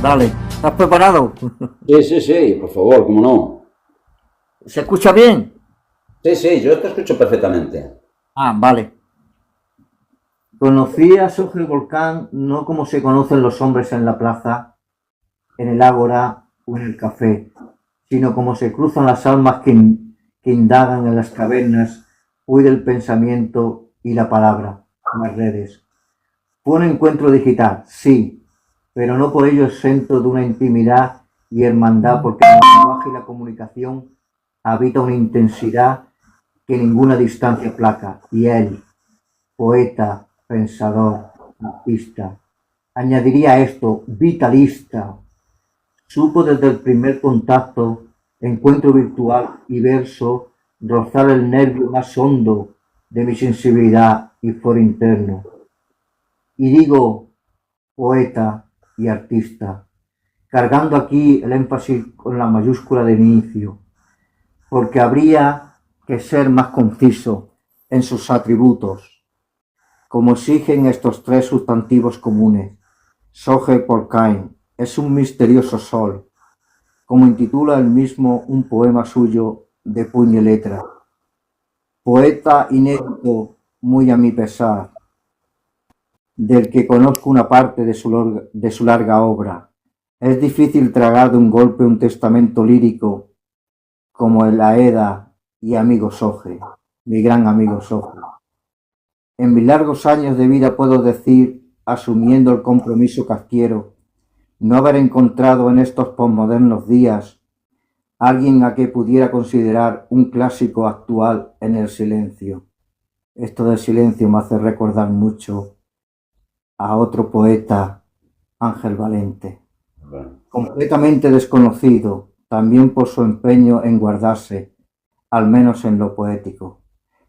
Dale, ¿estás preparado? Sí, sí, sí, por favor, cómo no. ¿Se escucha bien? Sí, sí, yo te escucho perfectamente. Vale. Conocí a Soje Volcán no como se conocen los hombres en la plaza, en el ágora o en el café, sino como se cruzan las almas que indagan en las cavernas, hoy del pensamiento y la palabra, las redes. Fue un encuentro digital, sí, pero no por ello exento de una intimidad y hermandad, porque en el lenguaje y la comunicación habita una intensidad que ninguna distancia aplaca. Y él, poeta, pensador, artista, añadiría esto, vitalista, supo desde el primer contacto, encuentro virtual y verso, rozar el nervio más hondo de mi sensibilidad y foro interno. Y digo poeta y artista, cargando aquí el énfasis con la mayúscula de inicio, porque habría que ser más conciso en sus atributos, como exigen estos tres sustantivos comunes. Soje Polkain es un misterioso sol, como intitula él mismo un poema suyo de puño y letra. Poeta inédito, muy a mi pesar, del que conozco una parte de su larga obra. Es difícil tragar de un golpe un testamento lírico como el Aeda y amigo Soje, mi gran amigo Soje. En mis largos años de vida puedo decir, asumiendo el compromiso que adquiero, no haber encontrado en estos posmodernos días alguien a que pudiera considerar un clásico actual en el silencio. Esto del silencio me hace recordar mucho a otro poeta, Ángel Valente, Bueno, completamente desconocido, también por su empeño en guardarse, al menos en lo poético.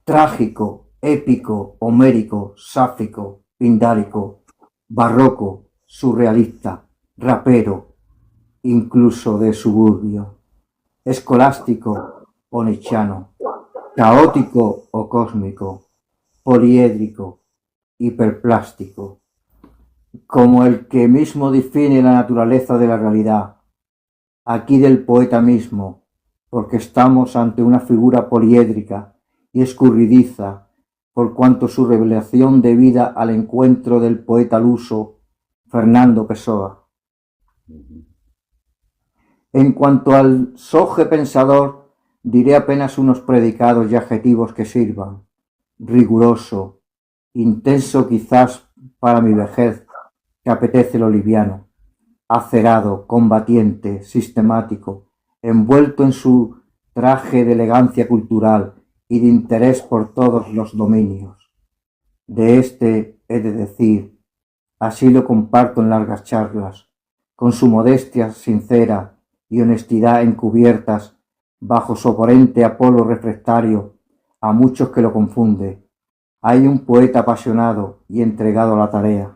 Trágico, épico, homérico, sáfico, pindárico, barroco, surrealista, rapero, incluso de suburbio, escolástico o nichano, caótico o cósmico, poliédrico, hiperplástico, como el que mismo define la naturaleza de la realidad, aquí del poeta mismo, porque estamos ante una figura poliédrica y escurridiza, por cuanto su revelación debida al encuentro del poeta luso Fernando Pessoa. En cuanto al soje pensador, diré apenas unos predicados y adjetivos que sirvan. Riguroso, intenso quizás para mi vejez, que apetece lo liviano, acerado, combatiente, sistemático, envuelto en su traje de elegancia cultural y de interés por todos los dominios. De este he de decir, así lo comparto en largas charlas, con su modestia sincera y honestidad encubiertas bajo su oponente Apolo refractario a muchos que lo confunde. Hay un poeta apasionado y entregado a la tarea.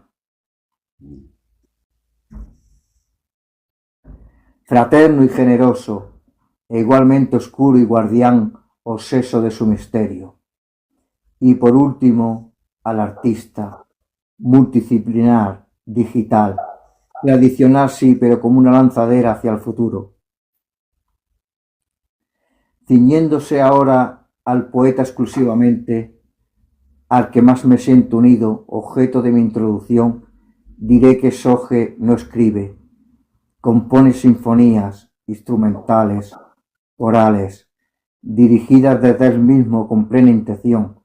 Fraterno y generoso, e igualmente oscuro y guardián obseso de su misterio. Y por último, al artista, multidisciplinar, digital, tradicional sí, pero como una lanzadera hacia el futuro. Ciñéndose ahora al poeta exclusivamente, al que más me siento unido, objeto de mi introducción, diré que Soje no escribe, compone sinfonías instrumentales, orales, dirigidas desde él mismo con plena intención.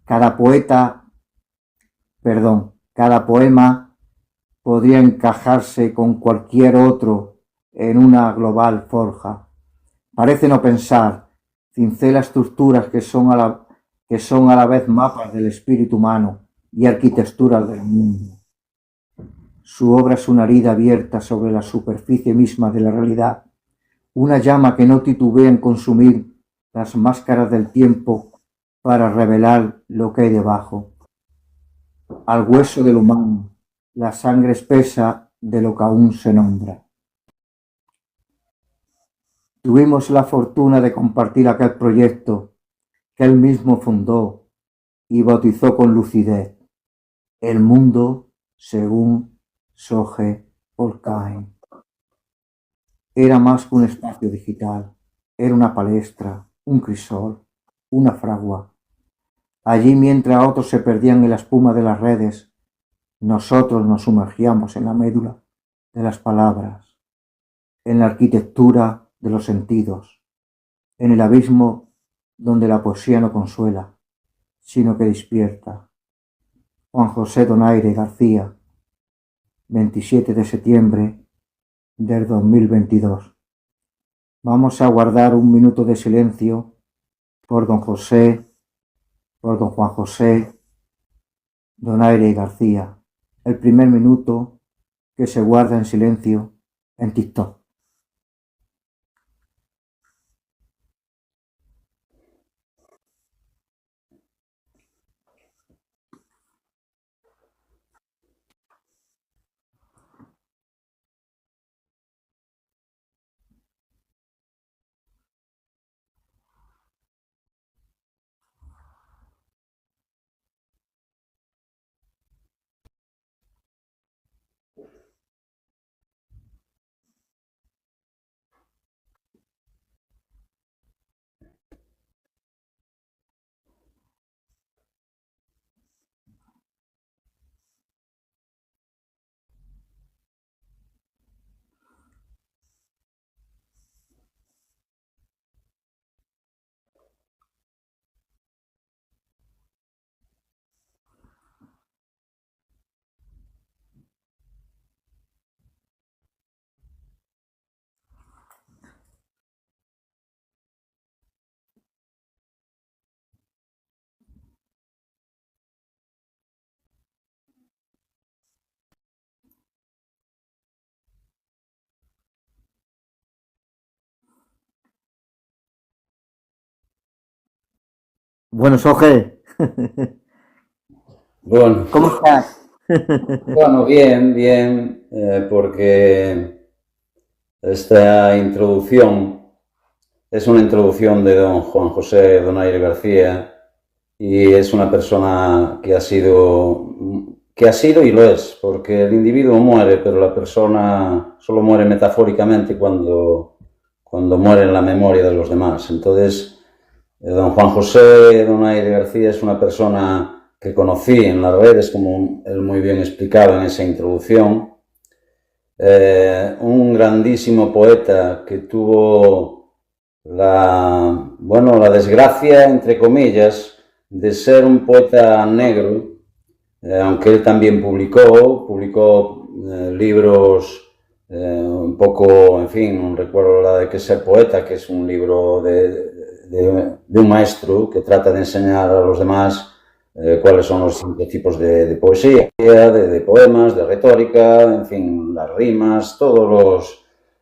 Cada poema podría encajarse con cualquier otro en una global forja. Parece no pensar, cincela estructuras que son a la vez mapas del espíritu humano y arquitecturas del mundo. Su obra es una herida abierta sobre la superficie misma de la realidad, una llama que no titubea en consumir las máscaras del tiempo para revelar lo que hay debajo. Al hueso del humano, la sangre espesa de lo que aún se nombra. Tuvimos la fortuna de compartir aquel proyecto que él mismo fundó y bautizó con lucidez, el mundo según Soje Polkain. Era más que un espacio digital, era una palestra, un crisol, una fragua. Allí, mientras otros se perdían en la espuma de las redes, nosotros nos sumergíamos en la médula de las palabras, en la arquitectura de los sentidos, en el abismo donde la poesía no consuela, sino que despierta. Juan José Donaire García, 27 de septiembre del 2022. Vamos a guardar un minuto de silencio por don Juan José Donaire García. El primer minuto que se guarda en silencio en TikTok. Bueno, Soge, Bueno, ¿cómo estás? bueno, bien, bien, porque esta introducción es una introducción de don Juan José Donaire García y es una persona que ha sido y lo es, porque el individuo muere, pero la persona solo muere metafóricamente cuando muere en la memoria de los demás. Entonces, don Juan José Donaire García es una persona que conocí en las redes, como él muy bien explicaba en esa introducción, un grandísimo poeta que tuvo la desgracia, entre comillas, de ser un poeta negro, aunque él también publicó libros un poco, en fin, no recuerdo la de que ser poeta, que es un libro de un maestro que trata de enseñar a los demás cuáles son los distintos tipos de poesía, de poemas, de retórica, en fin, las rimas, todo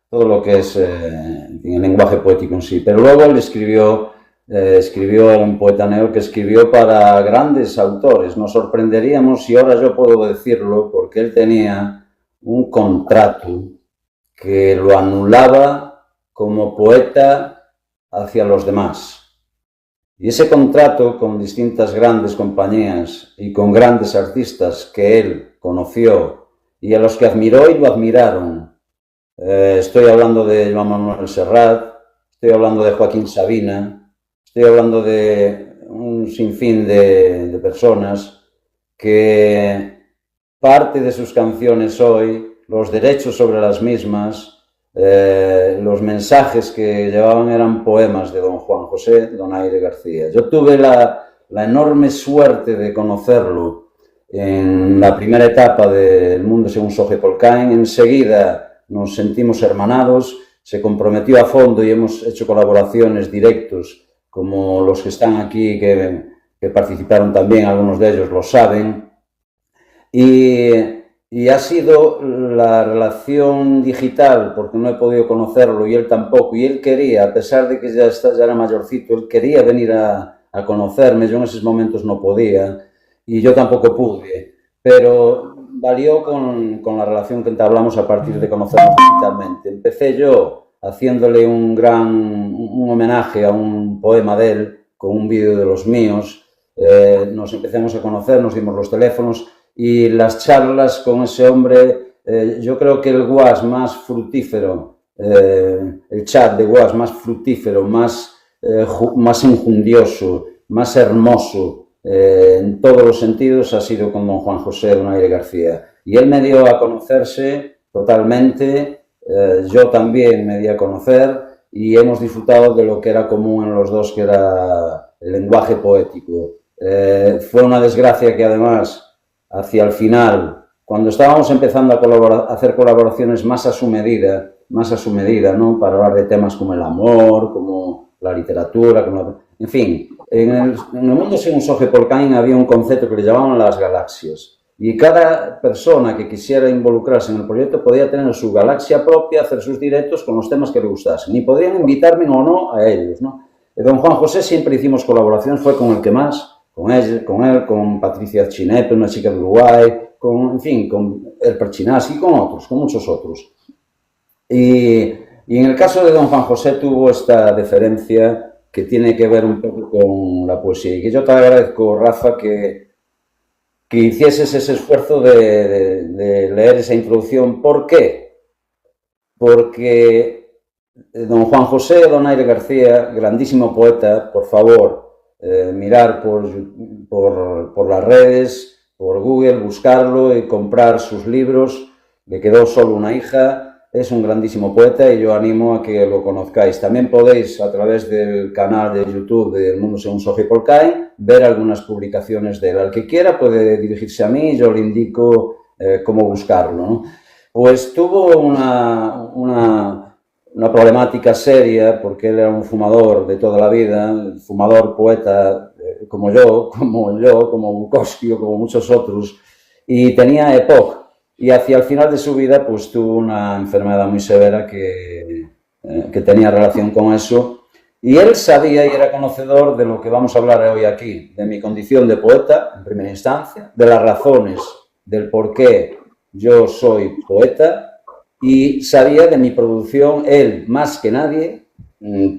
lo que es en fin, el lenguaje poético en sí. Pero luego él escribió, era un poeta negro que escribió para grandes autores. Nos sorprenderíamos si ahora yo puedo decirlo, porque él tenía un contrato que lo anulaba como poeta hacia los demás. Y ese contrato con distintas grandes compañías y con grandes artistas que él conoció y a los que admiró y lo admiraron, estoy hablando de Joan Manuel Serrat, estoy hablando de Joaquín Sabina, estoy hablando de un sinfín de personas que parte de sus canciones hoy, los derechos sobre las mismas, los mensajes que llevaban eran poemas de don Juan José Donaire García. Yo tuve la enorme suerte de conocerlo en la primera etapa del Mundo según Soge Polcain. Enseguida nos sentimos hermanados, se comprometió a fondo y hemos hecho colaboraciones directos como los que están aquí, que participaron también, algunos de ellos lo saben. Y ha sido la relación digital, porque no he podido conocerlo y él tampoco, y él quería, a pesar de que ya era mayorcito, él quería venir a conocerme, yo en esos momentos no podía y yo tampoco pude, pero valió con la relación que entablamos a partir de conocernos digitalmente. Empecé yo haciéndole un homenaje a un poema de él, con un vídeo de los míos, nos empezamos a conocer, nos dimos los teléfonos, y las charlas con ese hombre, yo creo que el guas más fructífero el chat de WhatsApp más fructífero, más enjundioso, más hermoso, en todos los sentidos, ha sido con don Juan José Donaire García. Y él me dio a conocerse totalmente, yo también me di a conocer, y hemos disfrutado de lo que era común en los dos, que era el lenguaje poético. Fue una desgracia que además, hacia el final, cuando estábamos empezando a hacer colaboraciones más a su medida, ¿no? Para hablar de temas como el amor, como la literatura, en fin, en el mundo según Jorge Polcán había un concepto que le llamaban las galaxias. Y cada persona que quisiera involucrarse en el proyecto podía tener su galaxia propia, hacer sus directos con los temas que le gustasen. Y podrían invitarme o no a ellos, ¿no? Don Juan José siempre hicimos colaboraciones, fue con el que más, con él, con Patricia Chinepe, una chica de Uruguay, en fin, con el Perchinasi y con otros, con muchos otros. Y en el caso de don Juan José tuvo esta deferencia que tiene que ver un poco con la poesía. Y que yo te agradezco, Rafa, que hicieses ese esfuerzo de leer esa introducción. ¿Por qué? Porque don Juan José Donaire García, grandísimo poeta, por favor, mirar por las redes, por Google, buscarlo y comprar sus libros. Le quedó solo una hija. Es un grandísimo poeta y yo animo a que lo conozcáis. También podéis, a través del canal de YouTube de El Mundo Según Jorge Polcán, ver algunas publicaciones de él. Al que quiera puede dirigirse a mí y yo le indico cómo buscarlo, ¿no? Pues tuvo una problemática seria, porque él era un fumador de toda la vida, fumador poeta como yo, como Bukowski, como muchos otros, y tenía EPOC. Y hacia el final de su vida, pues tuvo una enfermedad muy severa que tenía relación con eso. Y él sabía y era conocedor de lo que vamos a hablar hoy aquí, de mi condición de poeta, en primera instancia, de las razones del por qué yo soy poeta, y sabía de mi producción, él más que nadie,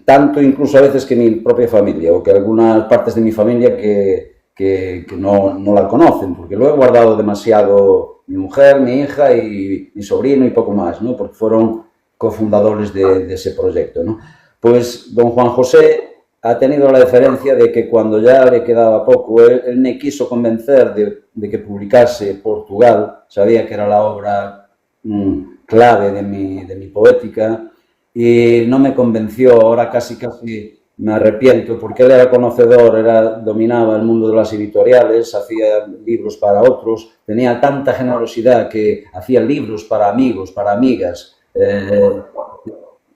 tanto incluso a veces que mi propia familia, o que algunas partes de mi familia que no la conocen, porque lo he guardado demasiado. Mi mujer, mi hija y mi sobrino y poco más, ¿no? Porque fueron cofundadores de ese proyecto, ¿no? Pues don Juan José ha tenido la deferencia de que cuando ya le quedaba poco, él me quiso convencer de que publicase Portugal, sabía que era la obra clave de mi poética, y no me convenció. Ahora casi me arrepiento, porque él era conocedor, dominaba el mundo de las editoriales, hacía libros para otros, tenía tanta generosidad que hacía libros para amigos, para amigas,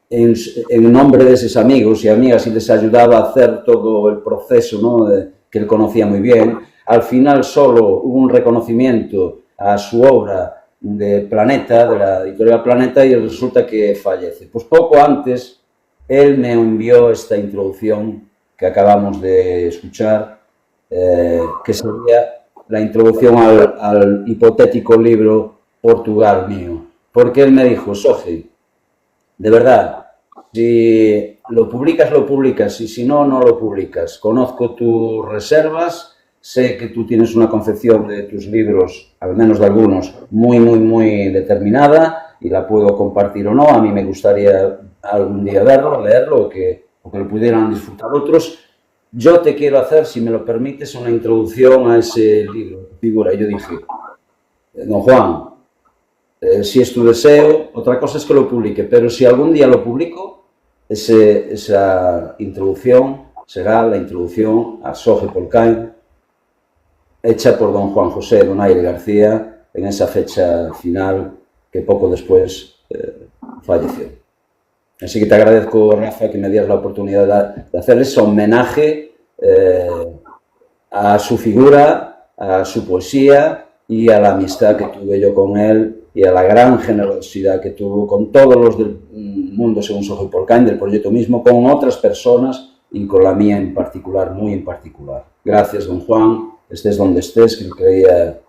en nombre de esos amigos y amigas, y les ayudaba a hacer todo el proceso, ¿no? Que él conocía muy bien. Al final solo hubo un reconocimiento a su obra de Planeta, de la editorial Planeta, y resulta que fallece. Pues poco antes él me envió esta introducción que acabamos de escuchar, que sería la introducción al hipotético libro Portugal mío. Porque él me dijo: Soji, de verdad, si lo publicas, y si no, no lo publicas. Conozco tus reservas, sé que tú tienes una concepción de tus libros, al menos de algunos, muy, muy, muy determinada, y la puedo compartir o no. A mí me gustaría algún día verlo, leerlo, o que lo pudieran disfrutar otros. Yo te quiero hacer, si me lo permites, una introducción a ese libro. Figura, y yo dije: don Juan, si es tu deseo, otra cosa es que lo publique, pero si algún día lo publico, esa introducción será la introducción a Jorge Polcán, hecha por don Juan José Donaire García en esa fecha final que poco después falleció. Así que te agradezco, Rafa, que me dieras la oportunidad de hacer ese homenaje a su figura, a su poesía y a la amistad que tuve yo con él, y a la gran generosidad que tuvo con todos los del mundo según Jorge Polcán, del proyecto mismo, con otras personas y con la mía en particular, muy en particular. Gracias, don Juan, estés donde estés, que creía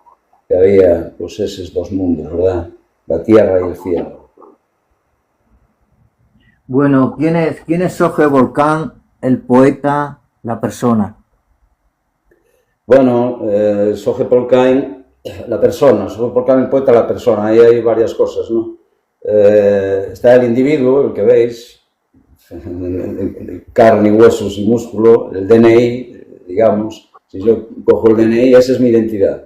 que había pues esos dos mundos, ¿verdad? La tierra y el cielo. Bueno, ¿quién es Jorge Polcán, el poeta, la persona? Bueno, Jorge Polcán, la persona, Jorge Polcán, el poeta, la persona. Ahí hay varias cosas, ¿no? está el individuo, el que veis, carne, huesos y músculo, el DNI, digamos. Si yo cojo el DNI, esa es mi identidad.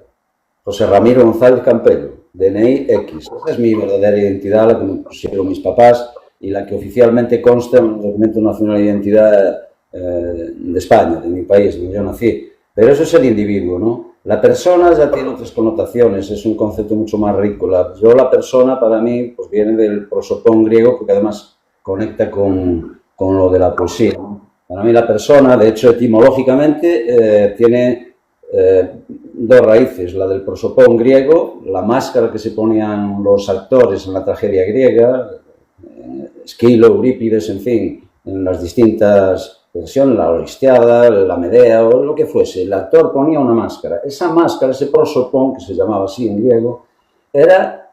José Ramiro González Campello, DNI X. Esa es mi verdadera identidad, la que me pusieron mis papás y la que oficialmente consta en el Documento Nacional de Identidad de España, de mi país, donde yo nací. Pero eso es el individuo, ¿no? La persona ya tiene otras connotaciones, es un concepto mucho más rico. La persona, para mí, pues viene del prosopón griego, porque además conecta con lo de la poesía, ¿no? Para mí la persona, de hecho, etimológicamente, tiene dos raíces. La del prosopón griego, la máscara que se ponían los actores en la tragedia griega, Esquilo, Eurípides, en fin, en las distintas versiones, la Oristiada, la Medea o lo que fuese. El actor ponía una máscara. Esa máscara, ese prosopón, que se llamaba así en griego, era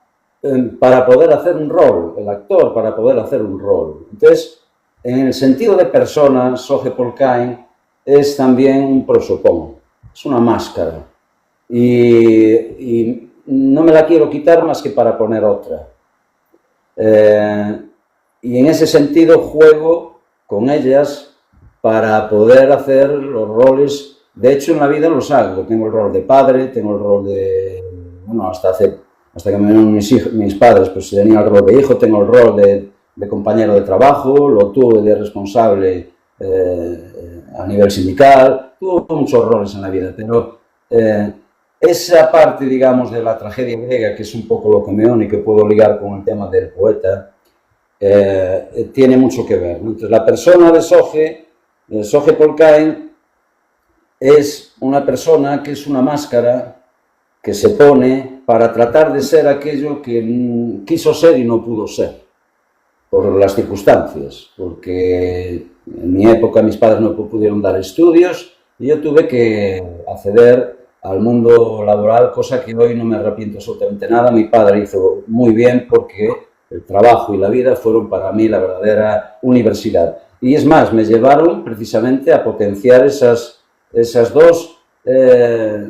para poder hacer un rol, el actor para poder hacer un rol. Entonces, en el sentido de persona, Soje Polkain es también un prosopón, es una máscara. Y no me la quiero quitar más que para poner otra. Y en ese sentido juego con ellas para poder hacer los roles. De hecho, en la vida los hago. Tengo el rol de padre, tengo el rol de... Bueno, hasta que me vinieron mis padres, pues tenía el rol de hijo, tengo el rol de compañero de trabajo, lo tuve de responsable a nivel sindical, tuve muchos roles en la vida, pero esa parte, digamos, de la tragedia griega, que es un poco lo que me une y que puedo ligar con el tema del poeta, tiene mucho que ver, ¿no? Entonces, la persona de Soje Polkain, es una persona que es una máscara que se pone para tratar de ser aquello que quiso ser y no pudo ser, por las circunstancias, porque en mi época mis padres no pudieron dar estudios y yo tuve que acceder al mundo laboral, cosa que hoy no me arrepiento absolutamente nada. Mi padre hizo muy bien porque el trabajo y la vida fueron para mí la verdadera universidad. Y es más, me llevaron precisamente a potenciar esas dos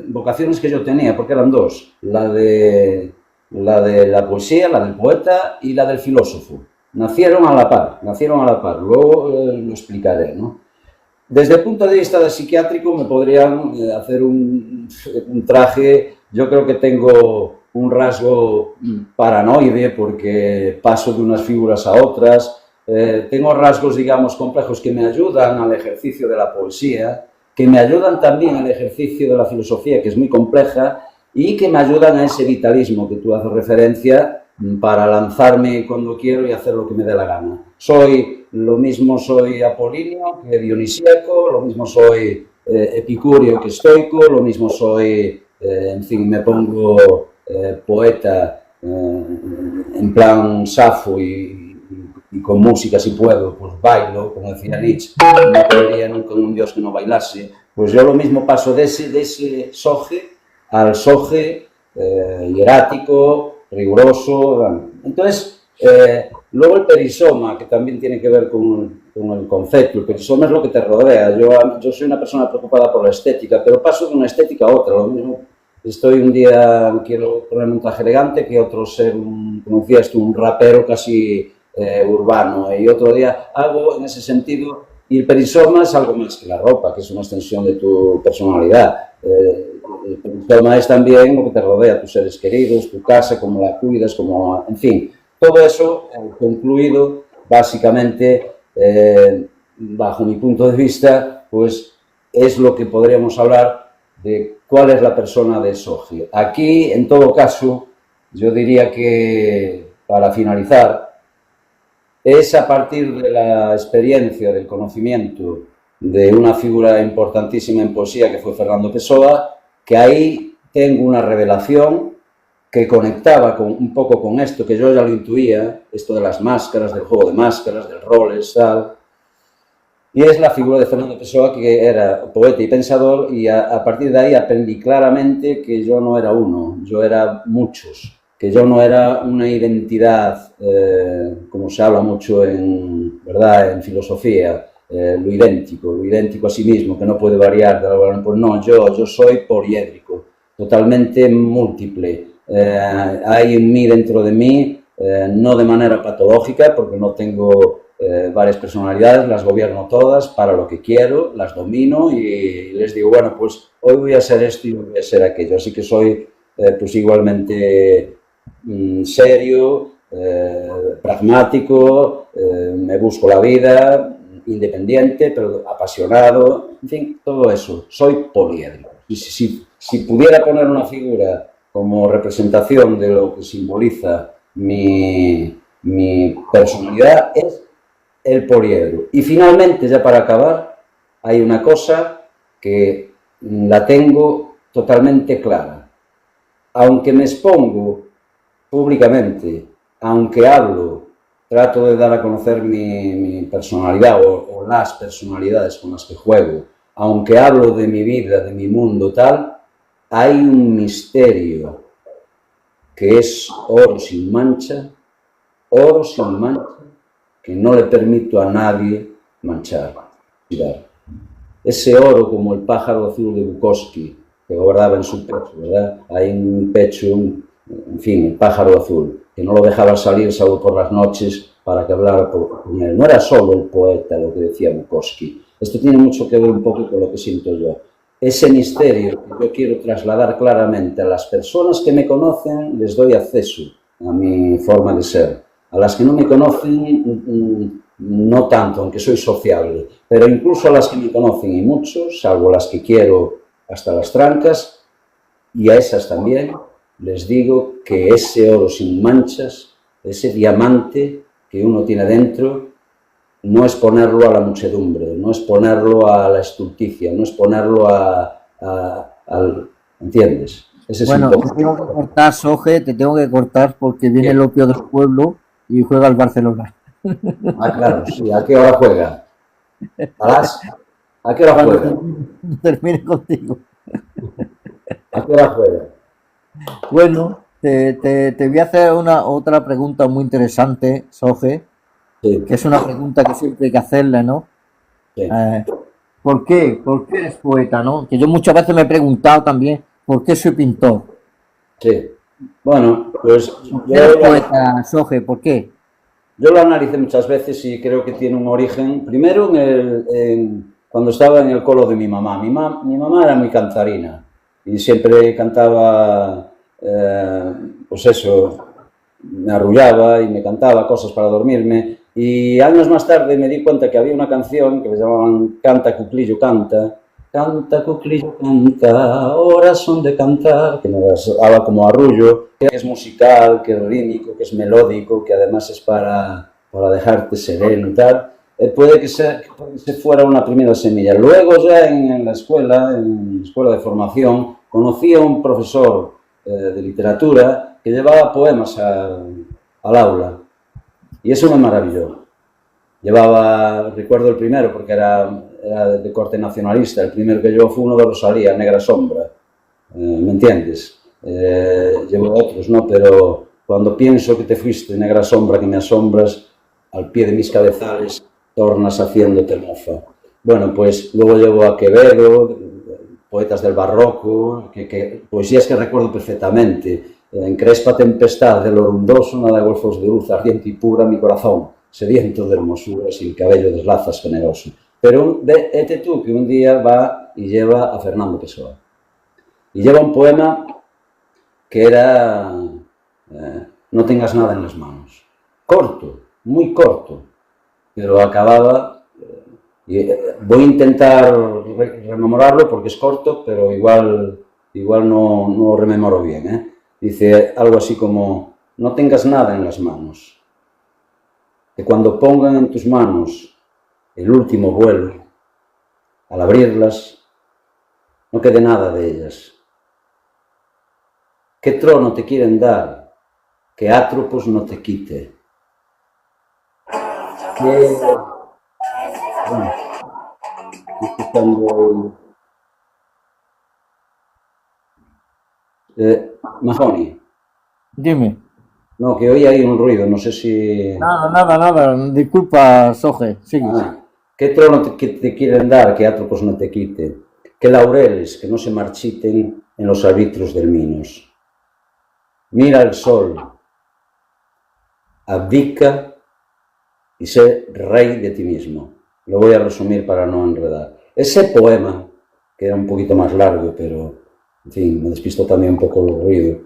vocaciones que yo tenía, porque eran dos, la de la poesía, la del poeta y la del filósofo. Nacieron a la par, luego lo explicaré, ¿no? Desde el punto de vista de psiquiátrico me podrían hacer un traje. Yo creo que tengo un rasgo paranoide porque paso de unas figuras a otras, tengo rasgos, digamos, complejos que me ayudan al ejercicio de la poesía, que me ayudan también al ejercicio de la filosofía, que es muy compleja, y que me ayudan a ese vitalismo que tú haces referencia para lanzarme cuando quiero y hacer lo que me dé la gana. Lo mismo soy apolíneo que dionisíaco, lo mismo soy epicúreo que estoico, lo mismo soy, en fin, me pongo poeta en plan Safo y con música si puedo, pues bailo, como decía Nietzsche, no creería nunca en un dios que no bailase. Pues yo lo mismo paso de ese Soje al Soje hierático, riguroso. Entonces, luego el perisoma, que también tiene que ver con el concepto. El perisoma es lo que te rodea. Yo soy una persona preocupada por la estética, pero paso de una estética a otra. Lo mismo, un día quiero ponerme un traje elegante, que otro ser, como decías tú, un rapero casi urbano, y otro día hago en ese sentido. Y el perisoma es algo más que la ropa, que es una extensión de tu personalidad. El perisoma es también lo que te rodea, tus seres queridos, tu casa, cómo la cuidas, en fin, todo eso concluido, básicamente, bajo mi punto de vista, pues es lo que podríamos hablar de cuál es la persona de Soje. Aquí, en todo caso, yo diría que, para finalizar, es a partir de la experiencia, del conocimiento de una figura importantísima en poesía que fue Fernando Pessoa, que ahí tengo una revelación que conectaba un poco con esto, que yo ya lo intuía, esto de las máscaras, del juego de máscaras, del roles, tal. Y es la figura de Fernando Pessoa, que era poeta y pensador, y a partir de ahí aprendí claramente que yo no era uno, yo era muchos, que yo no era una identidad, como se habla mucho en filosofía, lo idéntico a sí mismo, que no puede variar. Pues no, yo soy poliédrico, totalmente múltiple. Hay en mí, dentro de mí, no de manera patológica, porque no tengo varias personalidades, las gobierno todas para lo que quiero, las domino y les digo, bueno, pues hoy voy a hacer esto y hoy voy a hacer aquello. Así que soy pues igualmente serio, pragmático, me busco la vida, independiente, pero apasionado, en fin, todo eso. Soy poliédrico. Y si pudiera poner una figura como representación de lo que simboliza mi personalidad, es el poliedro. Y finalmente, ya para acabar, hay una cosa que la tengo totalmente clara. Aunque me expongo públicamente, aunque hablo, trato de dar a conocer mi personalidad o las personalidades con las que juego, aunque hablo de mi vida, de mi mundo, tal, hay un misterio que es oro sin mancha, que no le permito a nadie manchar. Ese oro, como el pájaro azul de Bukowski, que guardaba en su pecho, ¿verdad? Hay un pecho, en fin, el pájaro azul, que no lo dejaba salir salvo por las noches para que hablara con él. No era solo el poeta lo que decía Bukowski. Esto tiene mucho que ver un poco con lo que siento yo. Ese misterio que yo quiero trasladar claramente a las personas que me conocen, les doy acceso a mi forma de ser. A las que no me conocen, no tanto, aunque soy sociable, pero incluso a las que me conocen, y muchos, salvo las que quiero hasta las trancas, y a esas también, les digo que ese oro sin manchas, ese diamante que uno tiene dentro, no es ponerlo a la muchedumbre, no es ponerlo a la estulticia, no es ponerlo al... ¿Entiendes? Ese es Bueno, te tengo que cortar, Soje, te tengo que cortar porque viene el opio del pueblo y juega el Barcelona. Ah, claro, sí. ¿A qué hora juega? ¿A qué hora juega? Termine contigo. ¿A qué hora juega? Bueno, te voy a hacer otra pregunta muy interesante, Soje, Sí, que es una pregunta que siempre hay que hacerle, ¿no? sí, ¿Por qué? ¿Por qué eres poeta, no? Que yo muchas veces me he preguntado también, ¿por qué soy pintor? sí. Bueno, pues ¿Por qué eres poeta, Soje? ¿Por qué? yo lo analicé muchas veces y creo que tiene un origen, primero cuando estaba en el colo de mi mamá. Mi mamá era muy cantarina y siempre cantaba, pues eso, me arrullaba y me cantaba cosas para dormirme. Y años más tarde me di cuenta que había una canción que le llamaban Canta, Cuclillo, canta. Canta, Cuclillo, canta, horas son de cantar, que me daba como arrullo, que es musical, que es rítmico, que es melódico, que además es para dejarte sereno y tal. Puede que se fuera una primera semilla. Luego ya en la escuela de formación, conocí a un profesor de literatura que llevaba poemas al aula y eso me maravilló. Recuerdo el primero porque era de corte nacionalista, el primero que llevó fue uno de Rosalía, Negra Sombra, ¿me entiendes? Llevo otros, ¿no? Pero cuando pienso que te fuiste, negra sombra que me asombras, al pie de mis cabezales tornas haciéndote mofa. Bueno, pues luego llevo a Quevedo, poetas del barroco, poesías que recuerdo perfectamente. En crespa tempestad de lo rundoso, nada golfos de luz, ardiente y pura mi corazón, sediento de hermosura, sin cabello deslazas generoso. Pero vete tú que un día va y lleva a Fernando Pessoa. Y lleva un poema que era No tengas nada en las manos. Corto, muy corto, pero acababa... voy a intentar rememorarlo porque es corto, pero igual no rememoro bien. Dice algo así como, no tengas nada en las manos, que cuando pongan en tus manos el último vuelo, al abrirlas, no quede nada de ellas. ¿Qué trono te quieren dar que Atropos no te quite? Mahoney. Dime. No, que hoy hay un ruido, no sé si... Nada. Disculpa, Soje. Sigue. ¿Qué trono te quieren dar que Atropos no te quite? ¿Qué laureles que no se marchiten en los arbitros del Minos? Mira el sol, abdica y sé rey de ti mismo. Lo voy a resumir para no enredar. Ese poema, que era un poquito más largo, pero, en fin, me despisto también un poco el ruido.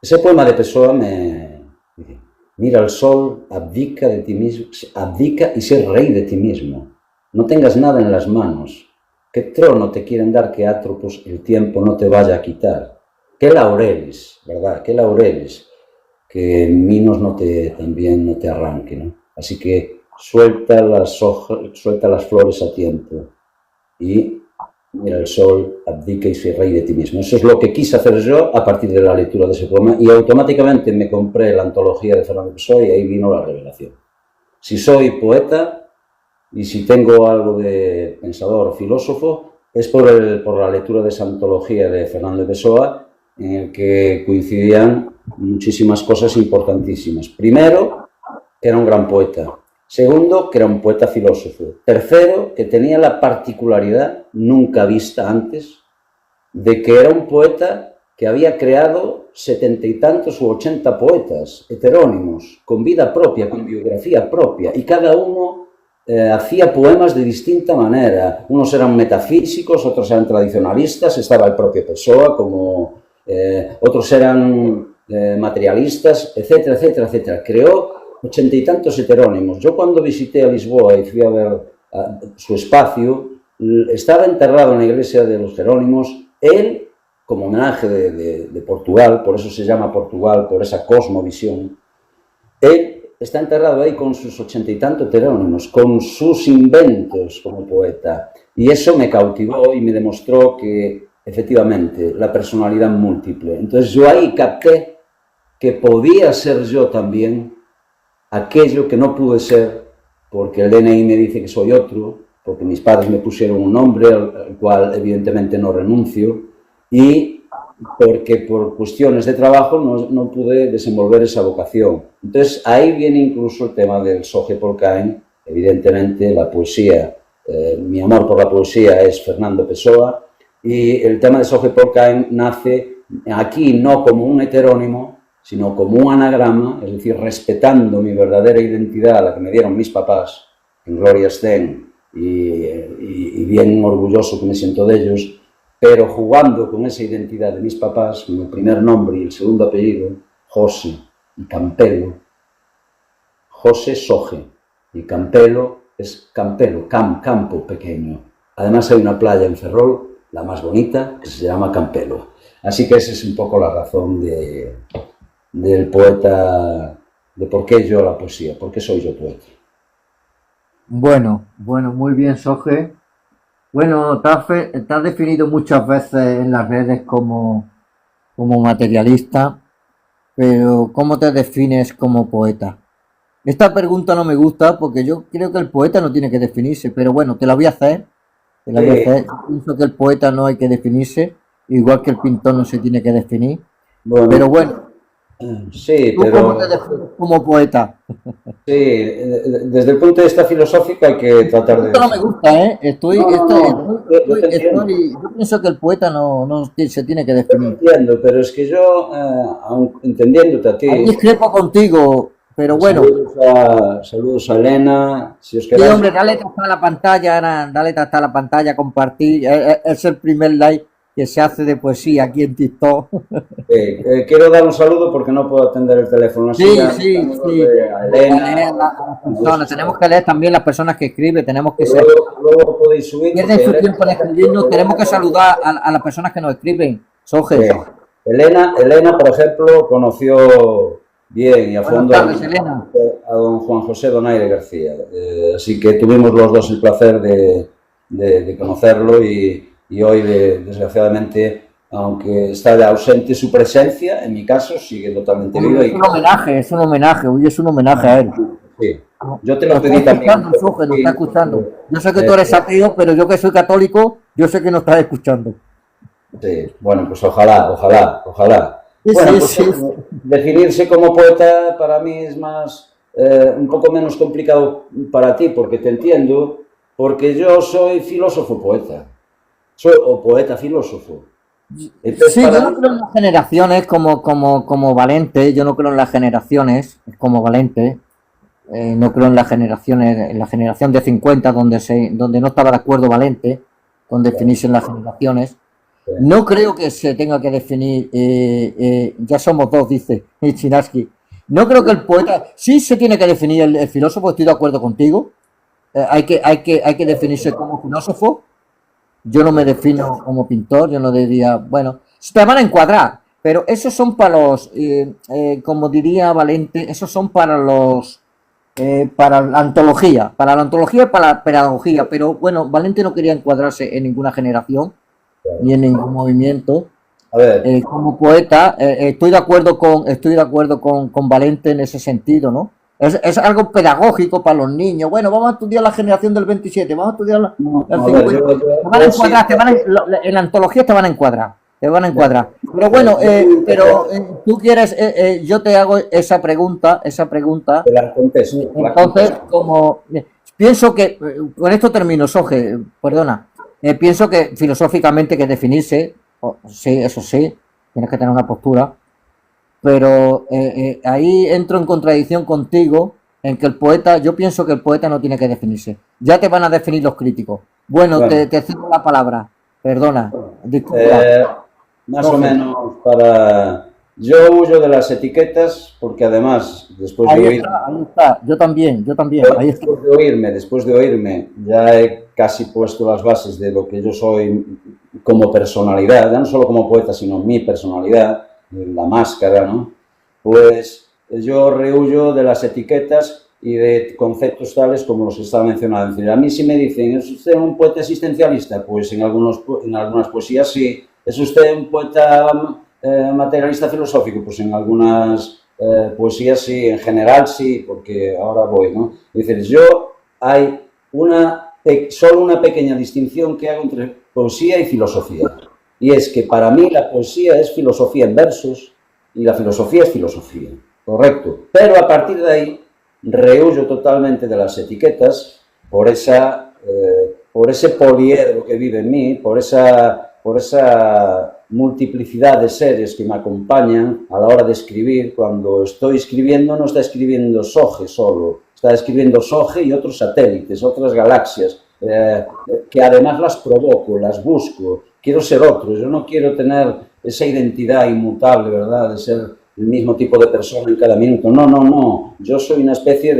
Ese poema de Pessoa me dice: mira al sol, abdica de ti mismo, abdica y sé rey de ti mismo. No tengas nada en las manos. ¿Qué trono te quieren dar que Atropos el tiempo no te vaya a quitar? ¿Qué laureles, verdad? ¿Qué laureles? Que Minos también no te arranque, ¿no? Así que suelta las hojas, suelta las flores a tiempo y mira el sol, abdica y sé rey de ti mismo. Eso es lo que quise hacer yo a partir de la lectura de ese poema, y automáticamente me compré la antología de Fernando Pessoa y ahí vino la revelación. Si soy poeta y si tengo algo de pensador o filósofo, es por la lectura de esa antología de Fernando Pessoa, en el que coincidían muchísimas cosas importantísimas. Primero, que era un gran poeta. Segundo, que era un poeta filósofo. Tercero, que tenía la particularidad, nunca vista antes, de que era un poeta que había creado 70 y tantos u 80 poetas heterónimos, con vida propia, con biografía propia, y cada uno hacía poemas de distinta manera. Unos eran metafísicos, otros eran tradicionalistas, estaba el propio Pessoa, otros eran materialistas, etcétera, etcétera, etcétera. Creó 80 y tantos heterónimos. Yo cuando visité a Lisboa y fui a ver su espacio, estaba enterrado en la iglesia de los Jerónimos. Él, como homenaje de Portugal, por eso se llama Portugal, por esa cosmovisión, él está enterrado ahí con sus 80 y tantos heterónimos, con sus inventos como poeta. Y eso me cautivó y me demostró que, efectivamente, la personalidad múltiple. Entonces yo ahí capté que podía ser yo también aquello que no pude ser, porque el DNI me dice que soy otro, porque mis padres me pusieron un nombre al cual evidentemente no renuncio, y porque por cuestiones de trabajo no pude desenvolver esa vocación. Entonces ahí viene incluso el tema del Soje Polkain. Evidentemente la poesía, mi amor por la poesía es Fernando Pessoa, y el tema de Soje Polkain nace aquí no como un heterónimo, sino como un anagrama, es decir, respetando mi verdadera identidad, la que me dieron mis papás, en gloria estén, y bien orgulloso que me siento de ellos, pero jugando con esa identidad de mis papás, con el primer nombre y el segundo apellido, José y Campelo. José Soje y Campelo es Campelo, campo pequeño. Además hay una playa en Ferrol, la más bonita, que se llama Campelo. Así que esa es un poco la razón del poeta, de por qué yo la poesía, por qué soy yo poeta. Bueno, muy bien, Soje. Bueno, te has definido muchas veces en las redes como materialista, pero ¿cómo te defines como poeta? Esta pregunta no me gusta porque yo creo que el poeta no tiene que definirse, pero bueno, te la voy a hacer. Yo pienso que el poeta no hay que definirse, igual que el pintor no se tiene que definir. Bueno, Pero bueno, sí, ¿tú cómo te defines como poeta? sí, desde el punto de vista filosófico hay que tratar de... Esto no me gusta, ¿eh? Yo te entiendo. Yo pienso que el poeta no se tiene que Yo te definir. entiendo, pero es que yo, aun entendiéndote a Ahí ti, discrepo contigo, pero bueno. saludos a Elena, si os Sí, quedáis... hombre, dale hasta la pantalla, Aran, dale hasta la pantalla, compartir. Es el primer like que se hace de poesía aquí en TikTok. quiero dar un saludo porque no puedo atender el teléfono. Así Sí, ya, sí, saludos sí. a Leer Elena. a las personas. Tenemos que leer también las personas que escriben. Tenemos que ser. Luego podéis subir Pierden porque su Elena, tiempo en escribirnos. Tenemos que saludar a las personas que nos escriben. Soje. Elena, por ejemplo, conoció bien y a Buenas fondo tardes, Elena. a don Juan José Donaire García. Así que tuvimos los dos el placer de conocerlo y hoy, desgraciadamente, aunque está ya ausente, su presencia, en mi caso, sigue totalmente viva. Es un homenaje, hoy es un homenaje a él. Sí. Yo te lo Nos pedí está también. escuchando, Soje, nos está escuchando. Yo sé que tú eres ateo, pero yo que soy católico, yo sé que nos estás escuchando. Sí, bueno, pues ojalá. Sí, Bueno, sí, pues sí. definirse como poeta para mí es más, un poco menos complicado para ti, porque te entiendo, porque yo soy filósofo poeta, o poeta filósofo. Entonces, Sí, yo para no mí, creo en las generaciones como Valente, yo no creo en las generaciones como Valente, no creo en las generaciones, en la generación de 50 donde no estaba de acuerdo Valente con definirse en las generaciones. No creo que se tenga que definir, ya somos dos, dice Chinaski. No creo que el poeta, sí se tiene que definir el filósofo, estoy de acuerdo contigo. Hay que definirse como filósofo. Yo no me defino como pintor, yo no diría, bueno, te van a encuadrar, pero esos son para los, como diría Valente, esos son para la antología y para la pedagogía, pero bueno, Valente no quería encuadrarse en ninguna generación ni en ningún movimiento. a ver, Como poeta, estoy de acuerdo con Valente en ese sentido, ¿no? Es algo pedagógico para los niños. Bueno, vamos a estudiar la generación del 27, vamos a estudiar no, la a ver, 50. Te van a yo encuadrar, siempre, en la antología te van a encuadrar, te van a encuadrar. Pero bueno, yo nunca tú quieres, yo te hago esa pregunta. te la Entonces, contesto. como pienso que, con esto termino, Soge, perdona. Pienso que filosóficamente que definirse, sí, eso sí, tienes que tener una postura, pero ahí entro en contradicción contigo en que el poeta, yo pienso que el poeta no tiene que definirse. Ya te van a definir los críticos. Bueno, Bueno, te cedo la palabra. Perdona, disculpa. eh, más o Soge. menos para... Yo huyo de las etiquetas porque además, después de Ahí oír está, ahí está. Yo también, ahí está. Después de oírme, ya he casi puesto las bases de lo que yo soy como personalidad, ya no solo como poeta, sino mi personalidad, la máscara, ¿no? Pues yo rehuyo de las etiquetas y de conceptos tales como los que estaba mencionando. Es decir, a mí si me dicen, ¿es usted un poeta existencialista? Pues en algunas poesías sí. ¿Es usted un poeta materialista filosófico? Pues en algunas poesía sí, en general sí, porque ahora voy, ¿no? Es decir, hay solo una pequeña distinción que hago entre poesía y filosofía. Y es que para mí la poesía es filosofía en versos y la filosofía es filosofía, correcto. Pero a partir de ahí rehuyo totalmente de las etiquetas por ese poliedro que vive en mí, por esa multiplicidad de seres que me acompañan a la hora de escribir. Cuando estoy escribiendo, no está escribiendo Soge solo, está escribiendo Soge y otros satélites, otras galaxias, que además las provoco, las busco. Quiero ser otro, yo no quiero tener esa identidad inmutable, ¿verdad? De ser el mismo tipo de persona en cada minuto. No, no, no. Yo soy una especie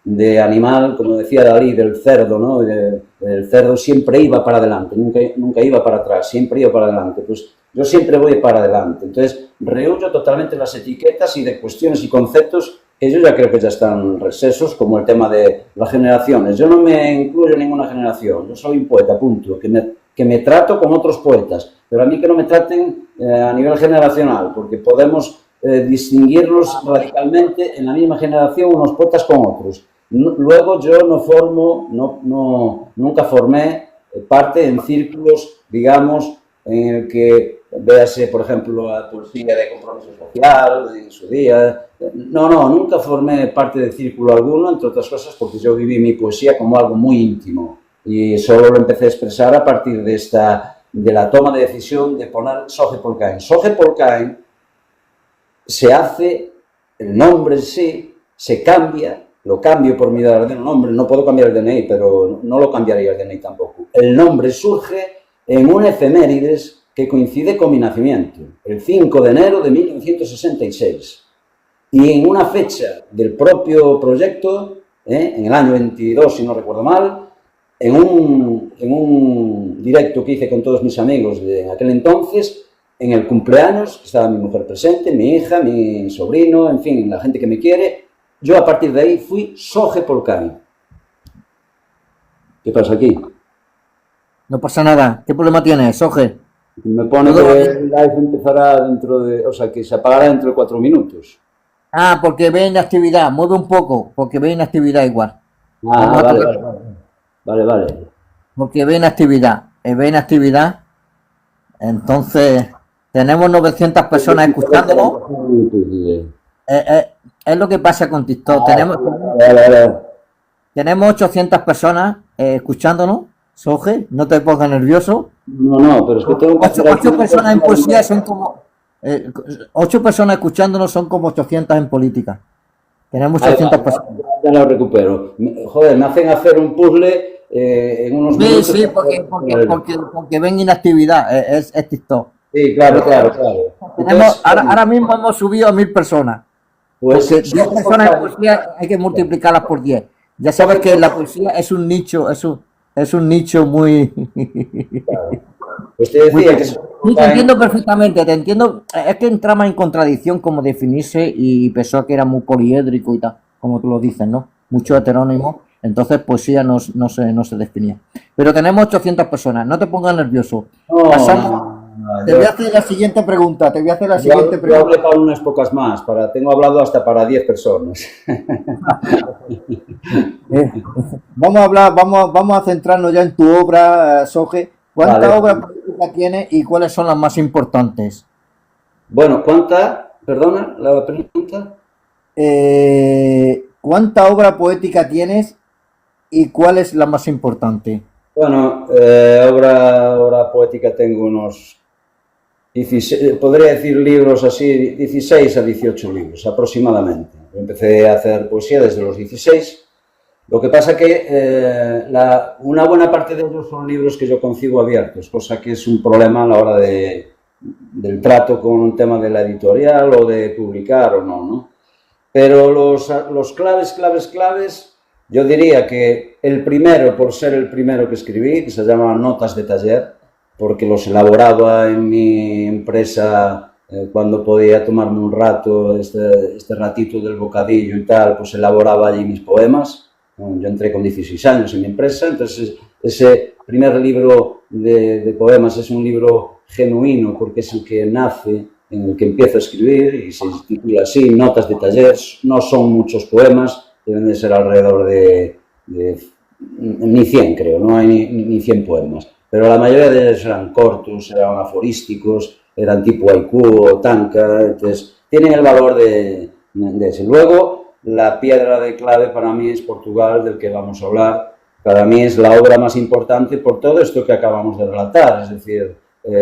de animal, como decía Dalí, del cerdo, ¿no? El cerdo siempre iba para adelante, nunca iba para atrás, siempre iba para adelante. Pues yo siempre voy para adelante. Entonces, rehuyo totalmente las etiquetas y de cuestiones y conceptos que yo ya creo que ya están recesos, como el tema de las generaciones. Yo no me incluyo en ninguna generación, yo soy un poeta, punto, que me trato con otros poetas, pero a mí que no me traten a nivel generacional, porque podemos distinguirlos radicalmente en la misma generación unos poetas con otros. Luego yo nunca formé parte en círculos, digamos, en el que véase, por ejemplo, la poesía de compromiso social en su día. No, nunca formé parte de círculo alguno, entre otras cosas porque yo viví mi poesía como algo muy íntimo y solo lo empecé a expresar a partir de la toma de decisión de poner Soge Polkain. Soge Polkain se hace, el nombre sí, se cambia, lo cambio por mi verdadero nombre, no puedo cambiar el DNI, pero no lo cambiaría el DNI tampoco. El nombre surge en una efemérides que coincide con mi nacimiento, el 5 de enero de 1966. Y en una fecha del propio proyecto, en el año 22, si no recuerdo mal, en un directo que hice con todos mis amigos de aquel entonces, en el cumpleaños, estaba mi mujer presente, mi hija, mi sobrino, en fin, la gente que me quiere, yo a partir de ahí fui Soge Polkain. ¿Qué pasa aquí? No pasa nada. ¿Qué problema tienes, Soge? Me pone Todo va que bien. el live empezará o sea, que se apagará dentro de 4 minutos. Ah, porque ve inactividad. Mueve un poco, porque ve inactividad igual. Ah, Vamos a vale, tocar. vale, vale, vale. Porque ve inactividad. Ve inactividad. Entonces, tenemos 900 personas escuchándonos. Eh, eh, es lo que pasa con TikTok. Ah, Tenemos, vale, vale. tenemos 800 personas escuchándonos. Soje, no te pongas nervioso. No, pero es que tengo que hacer Ocho personas en poesía son como... 8 personas escuchándonos son como 800 en política. Tenemos 800 personas. Ya lo recupero. Joder, me hacen hacer un puzzle en unos minutos. Sí, porque ven inactividad, es TikTok. Sí, claro. Entonces, Ahora mismo hemos subido a 1000 personas. pues, Porque 10 personas en poesía hay que multiplicarlas por 10. Ya sabes que la poesía es un nicho, es un nicho muy... pues te decía que Sí, te entiendo perfectamente, te entiendo. Es que entraba en contradicción como definirse y pensó que era muy poliédrico y tal, como tú lo dices, ¿no? Mucho heterónimo. Entonces poesía no se definía. Pero tenemos 800 personas, no te pongas nervioso. Te voy a hacer la siguiente pregunta, yo hablé para unas pocas más, tengo hablado hasta para 10 personas. Vamos a centrarnos ya en tu obra, Soje. ¿Cuántas Vale. obras poéticas tienes y cuáles son las más importantes? Bueno, perdona, la pregunta. ¿Cuánta obra poética tienes y cuál es la más importante? Bueno, obra poética tengo unos 16, podría decir libros así, 16 a 18 libros aproximadamente. Empecé a hacer poesía desde los 16. Lo que pasa que una buena parte de ellos son libros que yo concibo abiertos, cosa que es un problema a la hora del trato con un tema de la editorial o de publicar o no, ¿no? Pero los claves, yo diría que el primero, por ser el primero que escribí, que se llama Notas de Taller, porque los elaboraba en mi empresa cuando podía tomarme un rato, este ratito del bocadillo y tal, pues elaboraba allí mis poemas. Yo entré con 16 años en mi empresa, entonces ese primer libro de poemas es un libro genuino porque es el que nace, en el que empiezo a escribir y se titula así, Notas de Taller. No son muchos poemas, deben de ser alrededor de ni 100 creo, no hay ni 100 poemas, pero la mayoría de ellos eran cortos, eran aforísticos, eran tipo haiku o tanka, entonces tienen el valor de ese. Luego, la piedra de clave para mí es Portugal, del que vamos a hablar. Para mí es la obra más importante por todo esto que acabamos de relatar. Es decir,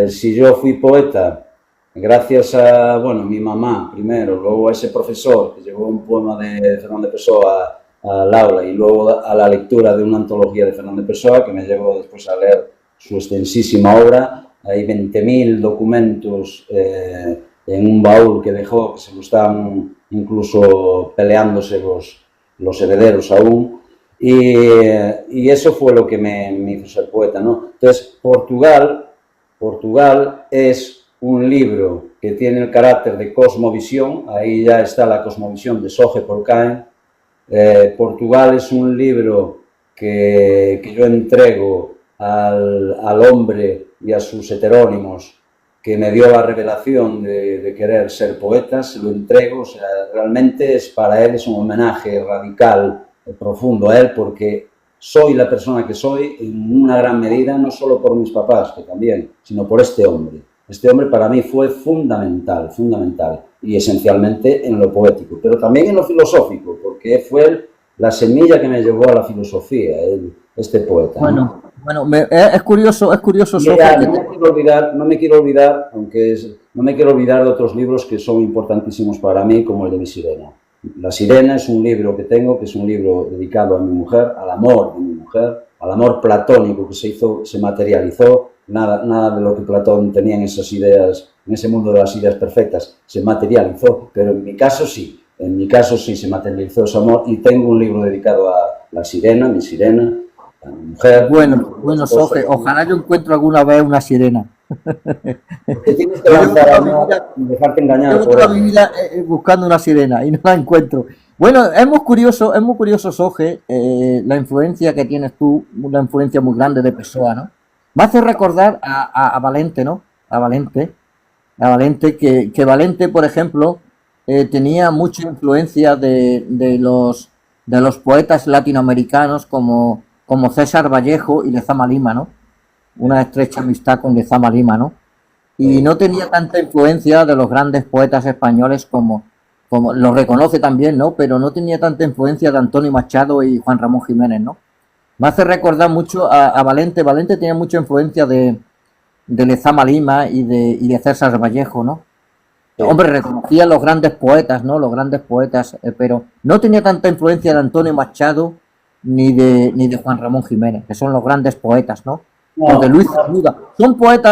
si yo fui poeta gracias a, mi mamá primero, luego a ese profesor que llevó un poema de Fernando Pessoa al aula y luego a la lectura de una antología de Fernando Pessoa que me llevó después a leer su extensísima obra. Hay 20.000 documentos en un baúl que dejó, que se lo están incluso peleándose los herederos aún, y eso fue lo que me hizo ser poeta, ¿no? Entonces, Portugal es un libro que tiene el carácter de cosmovisión, ahí ya está la cosmovisión de Soje Polcaen. Portugal es un libro que yo entrego al hombre y a sus heterónimos que me dio la revelación de querer ser poeta, se lo entrego, o sea, realmente para él es un homenaje radical, profundo a él, porque soy la persona que soy en una gran medida, no solo por mis papás, que también, sino por este hombre. Este hombre para mí fue fundamental, y esencialmente en lo poético, pero también en lo filosófico, porque fue la semilla que me llevó a la filosofía, este poeta. Bueno, es curioso, Mira, no me quiero olvidar de otros libros que son importantísimos para mí, como el de Mi Sirena. La Sirena es un libro que tengo, que es un libro dedicado a mi mujer, al amor de mi mujer, al amor platónico que se materializó. Nada de lo que Platón tenía en esas ideas, en ese mundo de las ideas perfectas, se materializó, pero en mi caso sí se materializó ese amor, y tengo un libro dedicado a la sirena, mi sirena, a mi mujer. Bueno, Soje, ojalá yo encuentre alguna vez una sirena. Porque tienes que lanzar amor y dejarte engañar. Llevo toda mi vida buscando una sirena y no la encuentro. Bueno, es muy curioso, Soje, la influencia que tienes tú, una influencia muy grande de Pessoa, ¿no? Me hace recordar a Valente, ¿no? A Valente, que Valente, por ejemplo, tenía mucha influencia de los poetas latinoamericanos como César Vallejo y Lezama Lima, ¿no? Una estrecha amistad con Lezama Lima, ¿no? Y no tenía tanta influencia de los grandes poetas españoles como lo reconoce también, ¿no? Pero no tenía tanta influencia de Antonio Machado y Juan Ramón Jiménez, ¿no? Me hace recordar mucho a Valente. Valente tenía mucha influencia de Lezama Lima y de César Vallejo, ¿no? Sí. Hombre, reconocía los grandes poetas, ¿no? Los grandes poetas, pero no tenía tanta influencia de Antonio Machado ni de Juan Ramón Jiménez, que son los grandes poetas, ¿no? O de No, Luis Cernuda.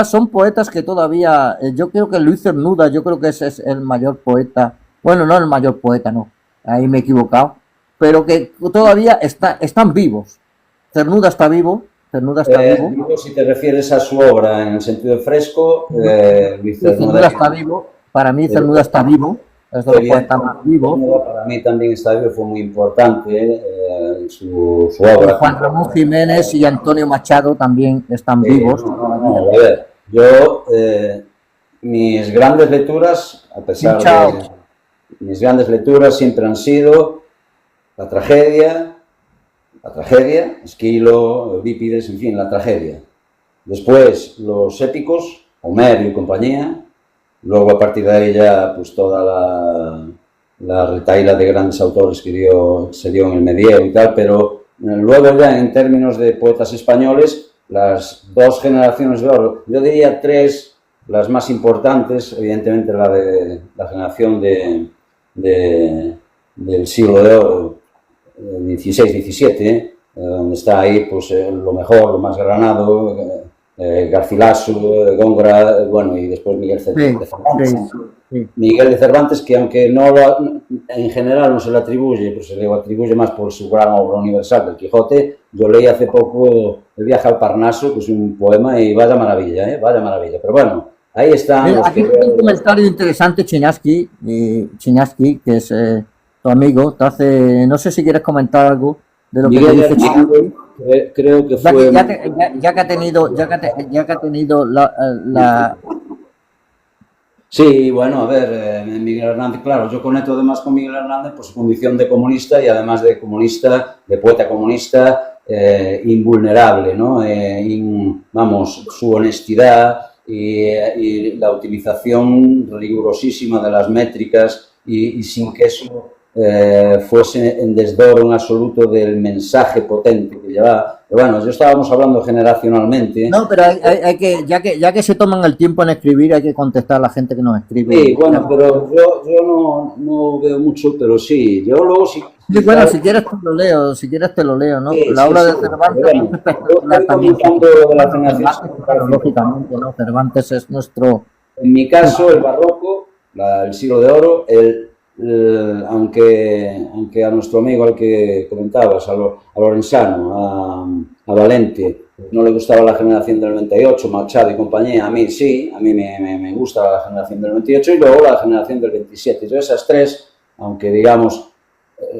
Son poetas que todavía, yo creo que Luis Cernuda, yo creo que ese es el mayor poeta, bueno, no el mayor poeta, no, ahí me he equivocado, pero que todavía están vivos. Cernuda está vivo, Cernuda está vivo. digo, si te refieres a su obra en el sentido fresco, Luis Cernuda está vivo, para mí Cernuda está vivo, es de los poetas más vivos. Para mí también está vivo, fue muy importante su obra. Juan Ramón Jiménez y Antonio Machado también están vivos. A ver, yo, mis grandes lecturas, a pesar de mis grandes lecturas, siempre han sido la tragedia, Esquilo, Eurípides, en fin, la tragedia. Después, los épicos, Homero y compañía. Luego, a partir de ahí ya, pues toda la retahíla de grandes autores que se dio en el medievo y tal, pero luego ya en términos de poetas españoles, las dos generaciones de oro, yo diría tres, las más importantes, evidentemente la generación del siglo de oro, 16-17, donde está ahí pues lo mejor, lo más granado, Garcilaso, Góngora, bueno, y después Miguel de Cervantes. Sí. Miguel de Cervantes, que aunque en general no se le atribuye, pues se le atribuye más por su gran obra universal del Quijote. Yo leí hace poco El viaje al Parnaso, que es un poema, y vaya maravilla, vaya maravilla. Pero bueno, ahí están. Aquí hay un comentario interesante, Chinaski, que es tu amigo, no sé si quieres comentar algo de lo que te dice Chinaski. Creo que fue... Ya que ha tenido la... Sí, bueno, a ver, Miguel Hernández, claro, yo conecto además con Miguel Hernández por su condición de comunista y además de comunista, de poeta comunista, invulnerable, ¿no? Vamos, su honestidad y la utilización rigurosísima de las métricas y sin que eso fuese en desdoro en absoluto del mensaje potente que llevaba. Pero bueno, yo estábamos hablando generacionalmente. No, pero hay que, ya que se toman el tiempo en escribir, hay que contestar a la gente que nos escribe. Sí, bueno, pero yo no veo mucho, pero sí, yo luego sí. Sí, bueno, si quieres te lo leo, ¿no? Sí, la obra de Cervantes es espectacular también. Lógicamente, ¿no? Cervantes es nuestro... En mi caso, el barroco, el siglo de oro, aunque a nuestro amigo al que comentabas, a Lorenzano, a Valente, no le gustaba la generación del 98, Machado y compañía, a mí sí, a mí me gusta la generación del 98 y luego la generación del 27. Yo esas tres, aunque digamos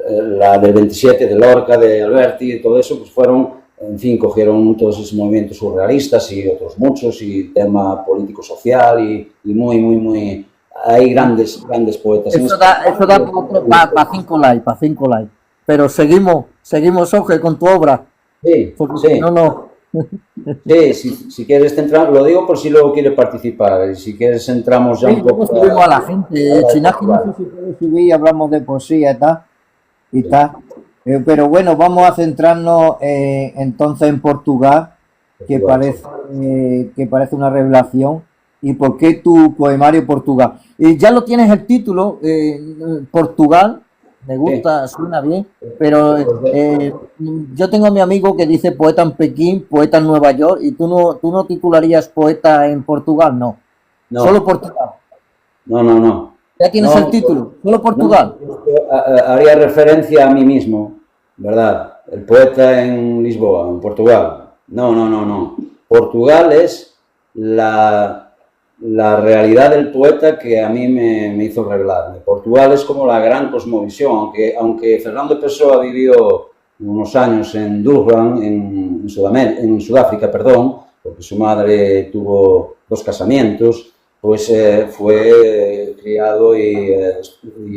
la del 27, de Lorca, de Alberti y todo eso, pues fueron, en fin, cogieron todos esos movimientos surrealistas y otros muchos, y tema político-social y muy... Hay grandes poetas. Eso da para 5 likes, Pero seguimos, Jorge, con tu obra. Sí, sí. No. Sí, si quieres centrar, lo digo por si luego quieres participar. Y si quieres entramos ya un poco. Subimos a la gente. Chinaski no sé si puede subir y hablamos de poesía y tal. Pero bueno, vamos a centrarnos entonces en Portugal, que parece una revelación. ¿Y por qué tu poemario Portugal? Ya lo tienes el título, Portugal, me gusta, suena bien, pero yo tengo a mi amigo que dice poeta en Pekín, poeta en Nueva York, y tú no titularías poeta en Portugal, no. Solo Portugal. No. Ya tienes el título, solo Portugal. Haría referencia a mí mismo, ¿verdad? El poeta en Lisboa, en Portugal. No. Portugal es la realidad del poeta que a mí me hizo revelarme. Portugal es como la gran cosmovisión, aunque Fernando Pessoa vivió unos años en Durban, en Sudáfrica, porque su madre tuvo 2 casamientos, pues fue criado y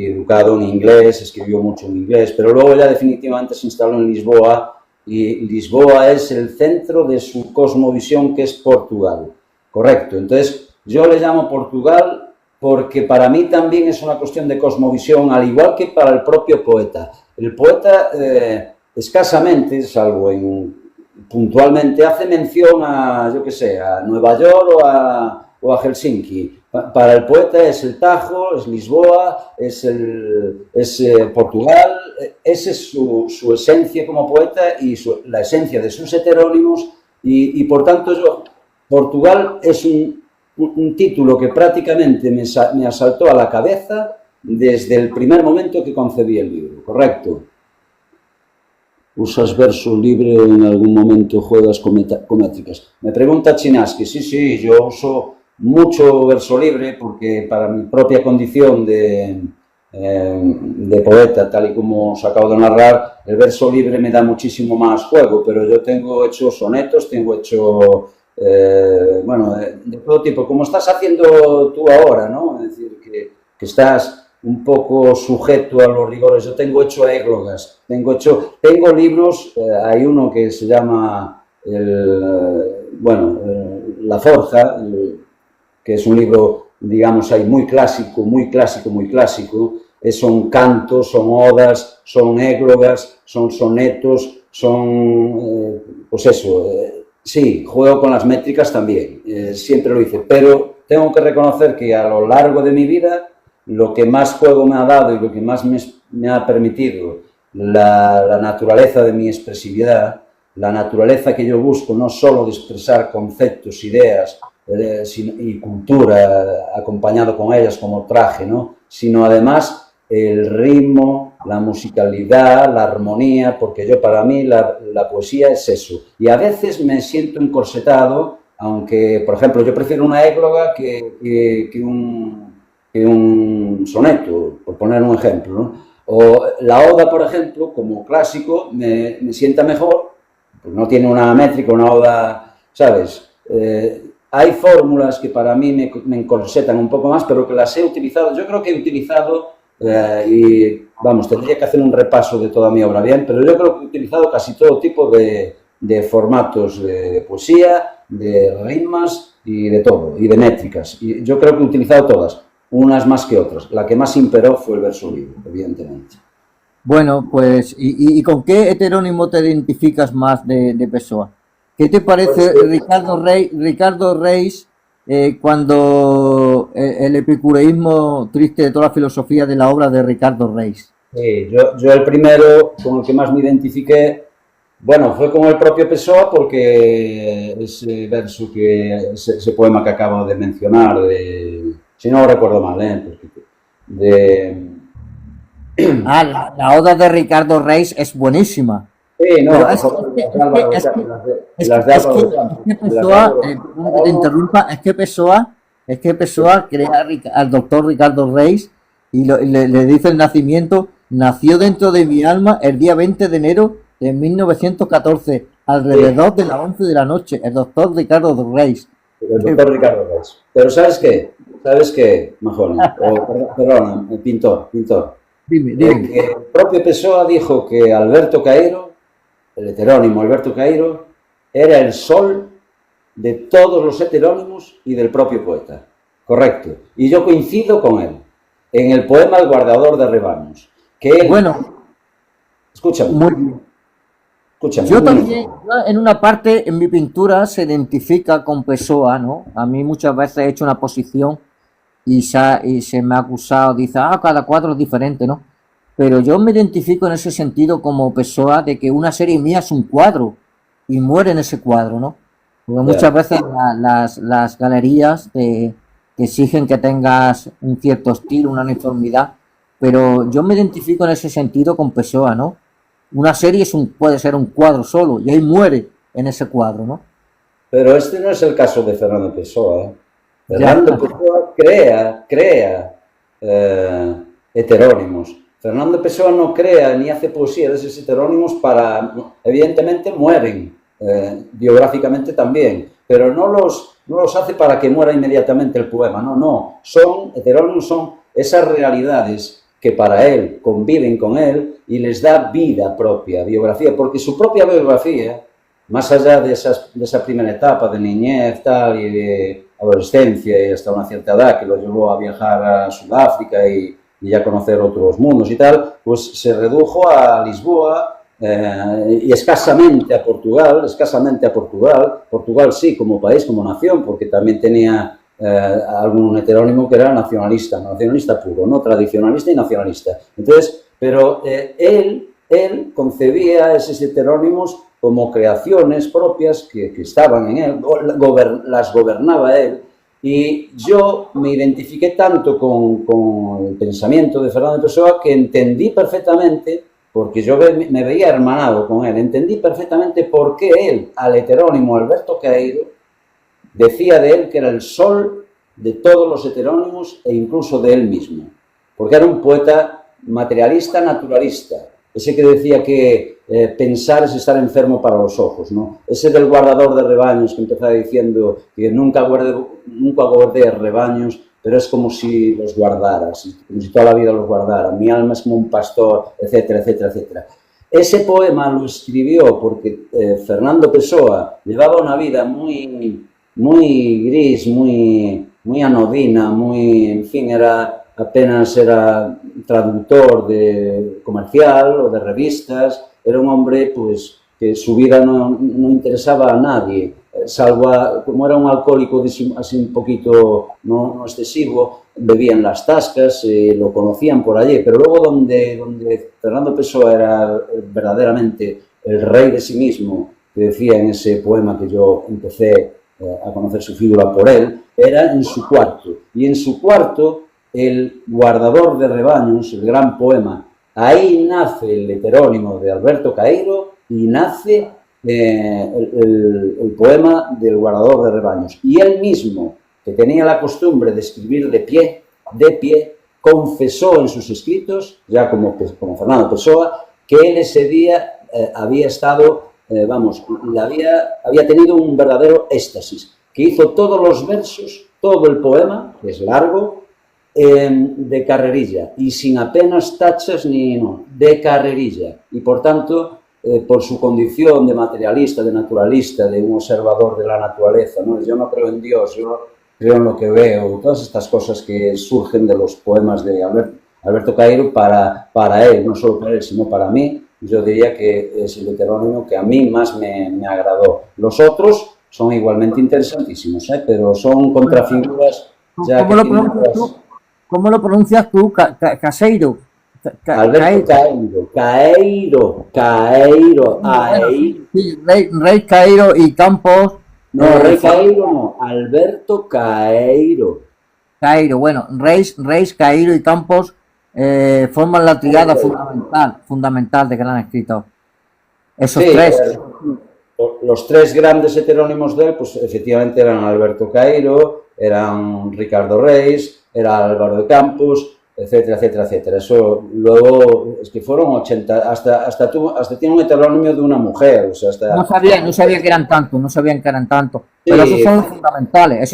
educado en inglés, escribió mucho en inglés, pero luego ya definitivamente se instaló en Lisboa, y Lisboa es el centro de su cosmovisión, que es Portugal. Correcto, entonces yo le llamo Portugal porque para mí también es una cuestión de cosmovisión, al igual que para el propio poeta. El poeta escasamente, salvo en puntualmente hace mención a, yo qué sé, a Nueva York o a Helsinki. Para el poeta es el Tajo, es Lisboa, es Portugal. Esa es su esencia como poeta y la esencia de sus heterónimos. Y por tanto, Portugal es un título que prácticamente me asaltó a la cabeza desde el primer momento que concebí el libro, ¿correcto? ¿Usas verso libre o en algún momento juegas con métricas? Me pregunta Chinaski. Sí, yo uso mucho verso libre porque para mi propia condición de poeta, tal y como os acabo de narrar, el verso libre me da muchísimo más juego, pero yo tengo hecho sonetos, tengo hecho, bueno, de todo tipo, como estás haciendo tú ahora, ¿no? Es decir, que estás un poco sujeto a los rigores. Yo tengo hecho églogas, tengo libros, hay uno que se llama La Forja, que es un libro, digamos, ahí muy clásico, son cantos, son odas, son églogas, son sonetos, son, pues eso, sí, juego con las métricas también, siempre lo hice, pero tengo que reconocer que a lo largo de mi vida lo que más juego me ha dado y lo que más me ha permitido la naturaleza de mi expresividad, la naturaleza que yo busco, no solo de expresar conceptos, ideas y cultura acompañado con ellas como traje, ¿no? Sino además el ritmo, la musicalidad, la armonía, porque para mí la poesía es eso. Y a veces me siento encorsetado, aunque, por ejemplo, yo prefiero una égloga que un soneto, por poner un ejemplo, ¿no? O la oda, por ejemplo, como clásico, me sienta mejor, pues no tiene una métrica, una oda, ¿sabes? Hay fórmulas que para mí me encorsetan un poco más, pero que las he utilizado. Yo creo que he utilizado, y vamos, tendría que hacer un repaso de toda mi obra bien, pero yo creo que he utilizado casi todo tipo de formatos de poesía, de rimas y de todo, y de métricas. Y yo creo que he utilizado todas, unas más que otras. La que más imperó fue el verso libre, evidentemente. Bueno, pues, ¿y con qué heterónimo te identificas más de Pessoa? ¿Qué te parece Pues, Ricardo Reis cuando el epicureísmo triste de toda la filosofía de la obra de Ricardo Reis? sí, yo el primero con el que más me identifiqué, bueno, fue con el propio Pessoa porque ese verso ese poema que acabo de mencionar, si no lo recuerdo mal, de, Ah, la oda de Ricardo Reis es buenísima. sí, Pero no, por favor, las de Álvaro de Campos, las de Álvaro de Campos, es que las de Pessoa, Álvaro de Campos. perdón que te interrumpa, es que Pessoa crea al doctor Ricardo Reis y le dice el nacimiento, nació dentro de mi alma el día 20 de enero de 1914, Sí, alrededor de las 11 de la noche, el doctor Ricardo Reis. el doctor Ricardo Reis. Pero ¿sabes qué? ¿Sabes qué, Majoni? Perdona, el pintor. Dime. Que el propio Pessoa dijo que Alberto Caeiro, el heterónimo Alberto Caeiro, era el sol de todos los heterónimos y del propio poeta. Correcto. Y yo coincido con él. En el poema El guardador de rebaños. Que él, Bueno, escúchame, muy bien. escúchame, Yo un minuto. también, en una parte en mi pintura se identifica con Pessoa, ¿no? A mí muchas veces he hecho una posición y se me ha acusado, dice, cada cuadro es diferente, ¿no? Pero yo me identifico en ese sentido como Pessoa de que una serie mía es un cuadro y muere en ese cuadro, ¿no? Porque muchas Ya. veces las galerías te exigen que tengas un cierto estilo, una uniformidad, pero yo me identifico en ese sentido con Pessoa, ¿no? Una serie puede ser un cuadro solo y ahí muere en ese cuadro, ¿no? Pero este no es el caso de Fernando Pessoa. ¿Eh? Ya, Fernando Pessoa crea heterónimos. Fernando Pessoa no crea ni hace poesía de esos heterónimos evidentemente mueren, biográficamente también, pero no los hace para que muera inmediatamente el poema, no, heterónimos son esas realidades que para él conviven con él y les da vida propia, biografía, porque su propia biografía, más allá de esa primera etapa de niñez tal, y de adolescencia y hasta una cierta edad que lo llevó a viajar a Sudáfrica y ya conocer otros mundos y tal, pues se redujo a Lisboa y escasamente a Portugal, Portugal sí como país, como nación, porque también tenía algún heterónimo que era nacionalista puro, ¿no? Tradicionalista y nacionalista. Entonces, pero él concebía esos heterónimos como creaciones propias que estaban en él, las gobernaba él, y yo me identifiqué tanto con el pensamiento de Fernando Pessoa que entendí perfectamente, porque yo me veía hermanado con él, entendí perfectamente por qué él, al heterónimo Alberto Caeiro, decía de él que era el sol de todos los heterónimos e incluso de él mismo, porque era un poeta materialista, naturalista, ese que decía que pensar es estar enfermo para los ojos, ¿no? Ese del guardador de rebaños que empezaba diciendo que nunca guardé rebaños, pero es como si los guardaras, como si toda la vida los guardara, mi alma es como un pastor, etcétera, etcétera, etcétera. Ese poema lo escribió porque Fernando Pessoa llevaba una vida muy gris, muy anodina, en fin, apenas era traductor comercial o de revistas, era un hombre pues que su vida no interesaba a nadie, salvo como era un alcohólico así un poquito no excesivo, bebía en las tascas, lo conocían por allí, pero luego donde Fernando Pessoa era verdaderamente el rey de sí mismo, que decía en ese poema que yo empecé a conocer su figura por él, era en su cuarto, y en su cuarto el guardador de rebaños, el gran poema, ahí nace el heterónimo de Alberto Caeiro y nace el poema del guardador de rebaños. Y él mismo, que tenía la costumbre de escribir de pie, confesó en sus escritos, ya como Fernando Pessoa, que él ese día había estado, había tenido un verdadero éxtasis, que hizo todos los versos, todo el poema, que es largo, de carrerilla y sin apenas tachas de carrerilla, y por tanto por su condición de materialista, de naturalista, de un observador de la naturaleza, ¿no? Yo no creo en Dios, yo creo en lo que veo, todas estas cosas que surgen de los poemas de Alberto Caeiro para él, no solo para él, sino para mí, yo diría que es el heterónimo que a mí más me agradó. Los otros son igualmente interesantísimos, pero son contrafiguras ya que tienen otras... ¿Cómo lo pronuncias tú? Caseiro. Alberto Caeiro. Sí, Rey Caeiro y Campos. No, Rey Caeiro no, Alberto Caeiro. Caeiro, bueno, Reis Caeiro y Campos forman la tríada fundamental de gran escritor. Esos tres. Los tres grandes heterónimos de él, pues efectivamente eran Alberto Caeiro, eran Ricardo Reis, era Álvaro de Campos, etcétera, etcétera, etcétera. Eso luego es que fueron 80, hasta tiene un heterónimo de una mujer, o sea, no sabía que eran tanto, sí, pero esos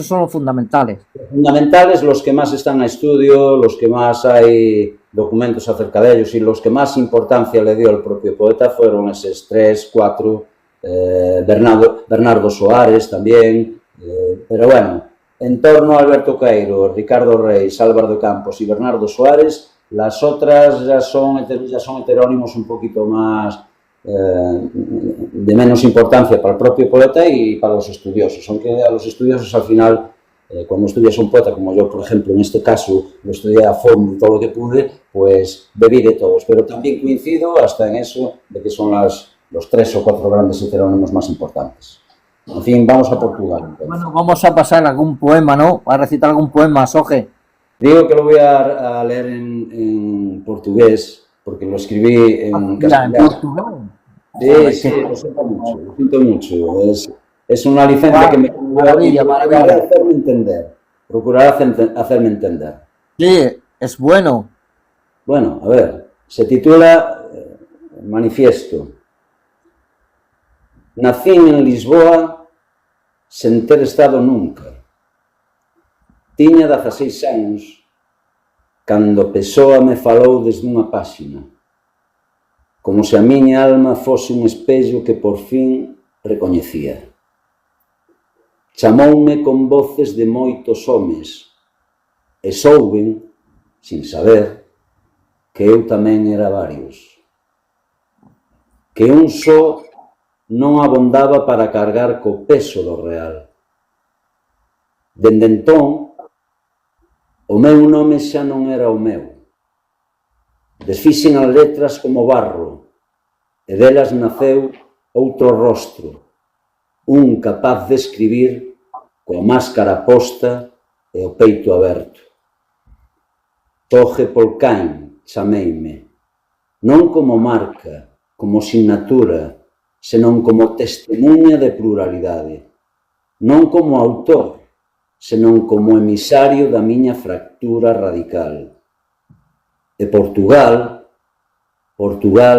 son los fundamentales. Los fundamentales, los que más están a estudio, los que más hay documentos acerca de ellos y los que más importancia le dio el propio poeta fueron esos 3, 4, Bernardo Soares también, pero bueno, en torno a Alberto Caeiro, Ricardo Reis, Álvaro de Campos y Bernardo Soares, las otras ya son heterónimos un poquito más de menos importancia para el propio poeta y para los estudiosos, aunque a los estudiosos al final, cuando estudias un poeta como yo, por ejemplo, en este caso lo estudié a fondo todo lo que pude, pues bebí de todos, pero también coincido hasta en eso de que son los 3 o 4 grandes heterónimos más importantes. En fin, vamos a Portugal. Entonces. Bueno, vamos a pasar algún poema, ¿no? A recitar algún poema, Soje. Digo que lo voy a leer en portugués, porque lo escribí en castellano. Sí, lo siento mucho. Es una licencia que me procurará hacerme entender. Hacerme entender. Sí, es bueno. Bueno, a ver, se titula Manifiesto. Nacín en Lisboa sen ter estado nunca. Tiña 16 anos cando Pessoa me falou desde unha páxina, como se a miña alma fose un espello que por fin recoñecía. Chamoume con voces de moitos homes e souben, sin saber, que eu tamén era varios. Que que un só non abondaba para cargar co peso do real. Dende entón, o meu nome xa non era o meu. Desfixen as letras como barro, e delas naceu outro rostro, un capaz de escribir coa máscara posta e o peito aberto. Toge Polcain chameime, non como marca, como sinatura, senón como testemunha de pluralidade, non como autor, senón como emisario da miña fractura radical. E Portugal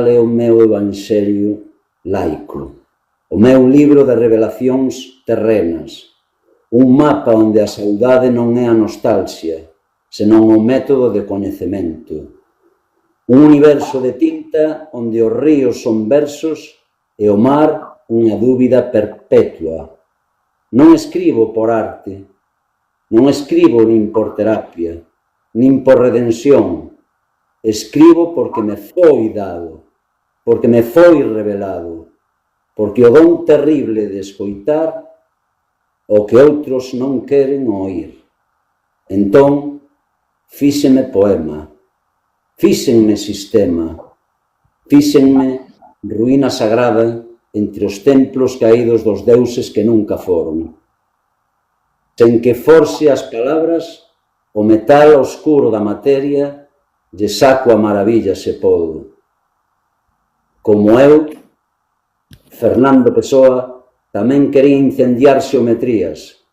é o meu evanxelio laico, o meu libro de revelacións terrenas, un mapa onde a saudade non é a nostalgia, senón o método de coñecemento. Un universo de tinta onde os ríos son versos e o mar unha dúbida perpetua. Non escribo por arte, non escribo nin por terapia, nin por redención. Escribo porque me foi dado, porque me foi revelado, porque o don terrible de escoitar o que outros non queren oír. Entón, fíxenme poema, fíxenme sistema, fíxenme ruína sagrada entre os templos caídos dos deuses que nunca foron. Sen que forxe as palabras, o metal oscuro da materia lle saco a maravilla se podo. Como eu, Fernando Pessoa, tamén quería incendiar xeometrías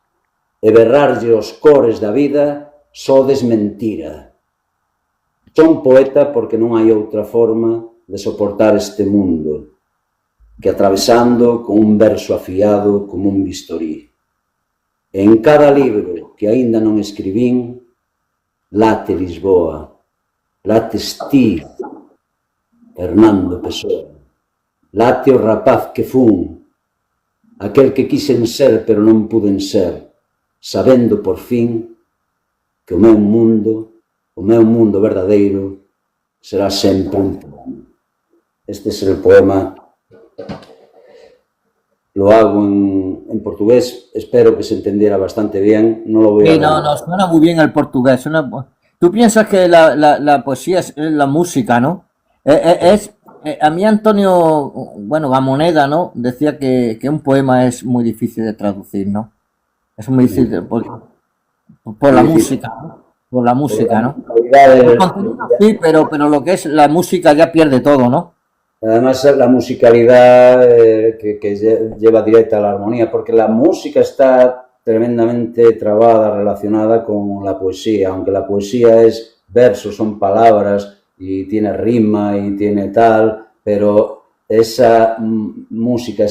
e berrarlle os cores da vida sodes mentira. Son poeta porque non hai outra forma de soportar este mundo que atravesando con un verso afiado como un bistorí. E en cada libro que aínda non escribín, late Lisboa, lates ti, Fernando Pessoa, late o rapaz que fun, aquel que quixen ser pero non puden ser, sabendo por fin que o meu mundo verdadeiro, será sempre un poema. Este es el poema, lo hago en portugués, espero que se entendiera bastante bien, no lo voy a... Sí, no, suena muy bien el portugués. Tú piensas que la poesía es la música, ¿no? A mí Antonio, bueno, Gamoneda, ¿no? Decía que un poema es muy difícil de traducir, ¿no? Es muy difícil por la música, ¿no? Por la música, ¿no? El contenido sí, pero lo que es la música ya pierde todo, ¿no? Además, la musicalidad que lleva directa a la armonía, porque la música está tremendamente trabada, relacionada con la poesía, aunque la poesía es versos, son palabras y tiene rima y tiene tal, pero esa música,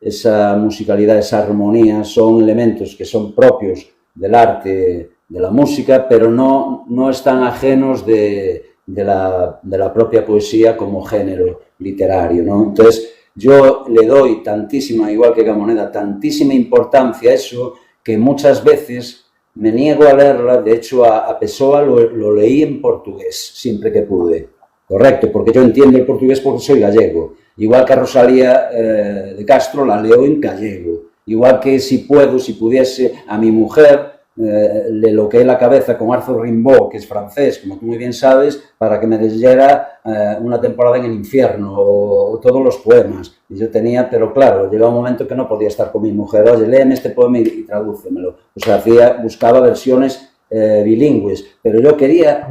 esa musicalidad, esa armonía son elementos que son propios del arte, de la música, pero no están ajenos de la propia poesía como género literario, ¿no? Entonces, yo le doy tantísima, igual que Gamoneda, tantísima importancia a eso, que muchas veces me niego a leerla. De hecho, a Pessoa lo leí en portugués, siempre que pude. Correcto, porque yo entiendo el portugués porque soy gallego. Igual que a Rosalía de Castro la leo en gallego. Igual que si pudiese, a mi mujer le loqueé la cabeza con Arthur Rimbaud, que es francés, como tú muy bien sabes, para que me leyera una temporada en el infierno o todos los poemas. Y yo tenía, pero claro, llegaba un momento que no podía estar con mi mujer. Oye, léeme este poema y tradúcemelo. O sea, buscaba versiones bilingües, pero yo quería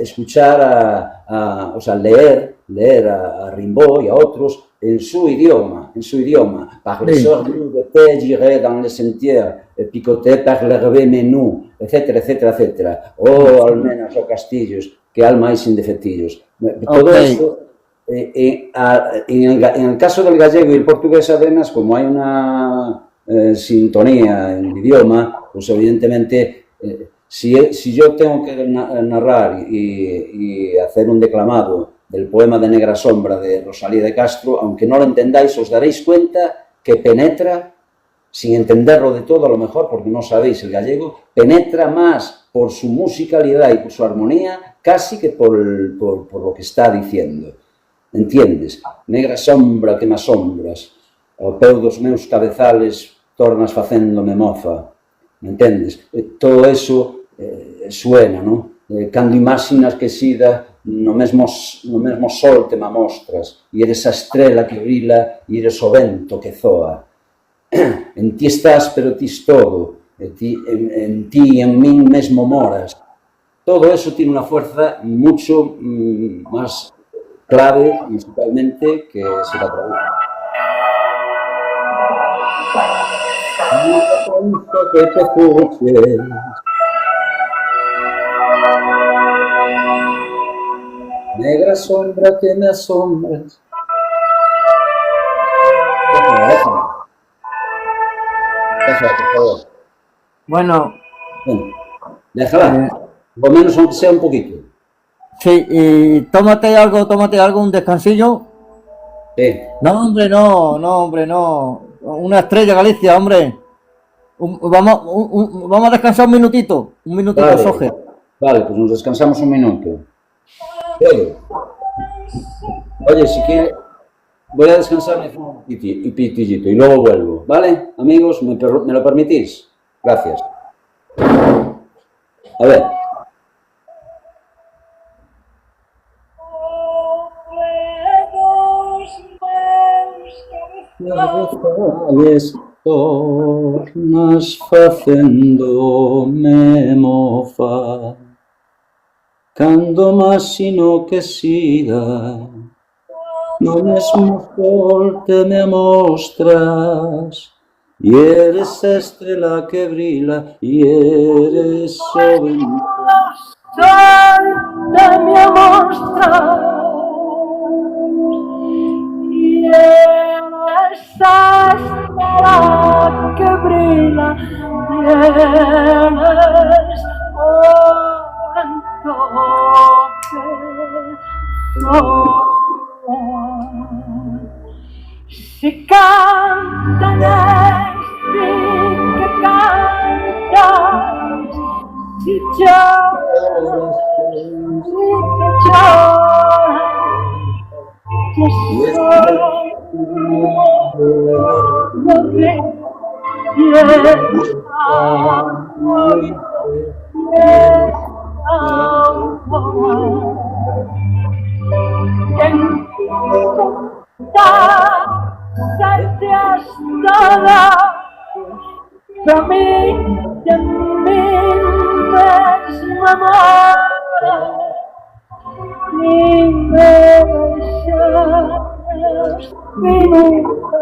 escuchar o sea, leer a Rimbaud y a otros en su idioma. Par les ordures de paix, j'irai dans les sentiers, picoté par l'herbe menú, etcétera, etcétera, etcétera. Almenas, castillos, que alma sin defectillos. Todo eso, en el caso del gallego y el portugués, además, como hay una sintonía en el idioma, pues evidentemente, si yo tengo que narrar y hacer un declamado del poema de Negra Sombra de Rosalía de Castro, aunque no lo entendáis, os daréis cuenta que penetra, sin entenderlo de todo a lo mejor, porque no sabéis el gallego, penetra más por su musicalidad y por su armonía, casi que por lo que está diciendo. entendes? Negra sombra que me asombras, ao peu dos meus cabezales tornas facéndome mofa, me entendes? Todo eso suena, non? Cando imaginas que sida no mesmo sol te me amostras, e eres a estrela que brila e eres o vento que zoa. En ti estás, pero ti es todo, en ti y en mí mesmo moras. Todo eso tiene una fuerza mucho más clave musicalmente que se la traduce. Que te escuches. Negra sombra que me asombras. Déjala, por favor. Bueno, Déjala. Por lo menos aunque sea un poquito. sí, y tómate algo, un descansillo. Sí. No, hombre, no. Una estrella, Galicia, hombre. Vamos a descansar un minutito, Vale. Soje. Vale, pues nos descansamos un minuto. Oye, si quieres, voy a descansar un pitillito y luego vuelvo, ¿vale? Amigos, ¿me lo permitís? Gracias. A ver. Cabezales tornas facéndome mofa, cando imagino que sida no mesmo sol te me amostras, e eres a estrela que brila e eres o vento. Sol te me amostras y eres esa estrella que brilla y eres vento que soy. Si cantan que cantas, si lloras, yo soy lo que para mí, de mí mesmo amor, ni me deixas ni nunca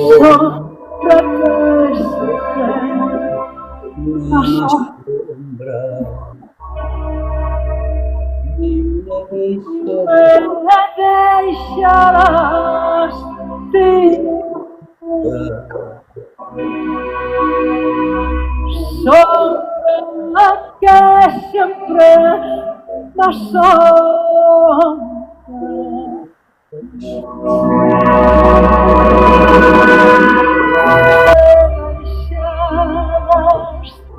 sopra Una sombra, me deixarás sombra que siempre nos sombra.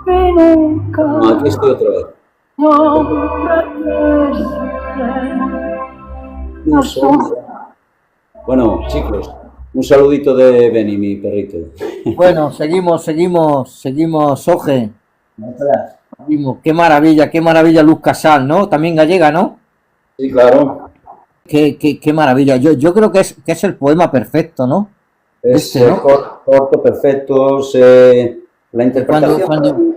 Nunca aquí estoy otra vez. Una sombra. Bueno, chicos, un saludito de Benny, mi perrito. Bueno, seguimos, Soje. Seguimos. Qué maravilla Luz Casal, ¿no? También gallega, ¿no? Sí, claro. Qué maravilla. Yo creo que es el poema perfecto, ¿no? Es ¿no? corto, perfecto. La interpretación.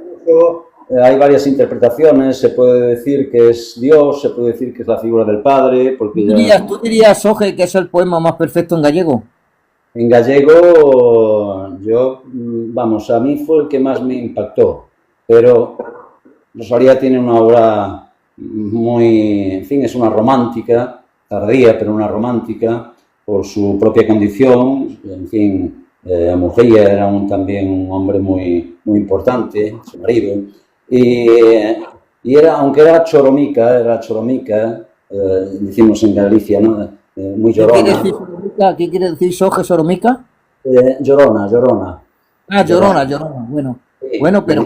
Hay varias interpretaciones. Se puede decir que es Dios, se puede decir que es la figura del Padre. Porque ¿Tú dirías, Soje, que es el poema más perfecto en gallego? En gallego, vamos, a mí fue el que más me impactó. Pero Rosalía tiene una obra muy, en fin, es una romántica, tardía, pero una romántica, por su propia condición. En fin, Murguía era también un hombre muy importante, su marido, y era, aunque era choromica, decimos en Galicia, ¿no? Muy llorona. ¿Qué quiere decir Soje, soromica? Llorona. Ah, llorona, bueno. Bueno, pero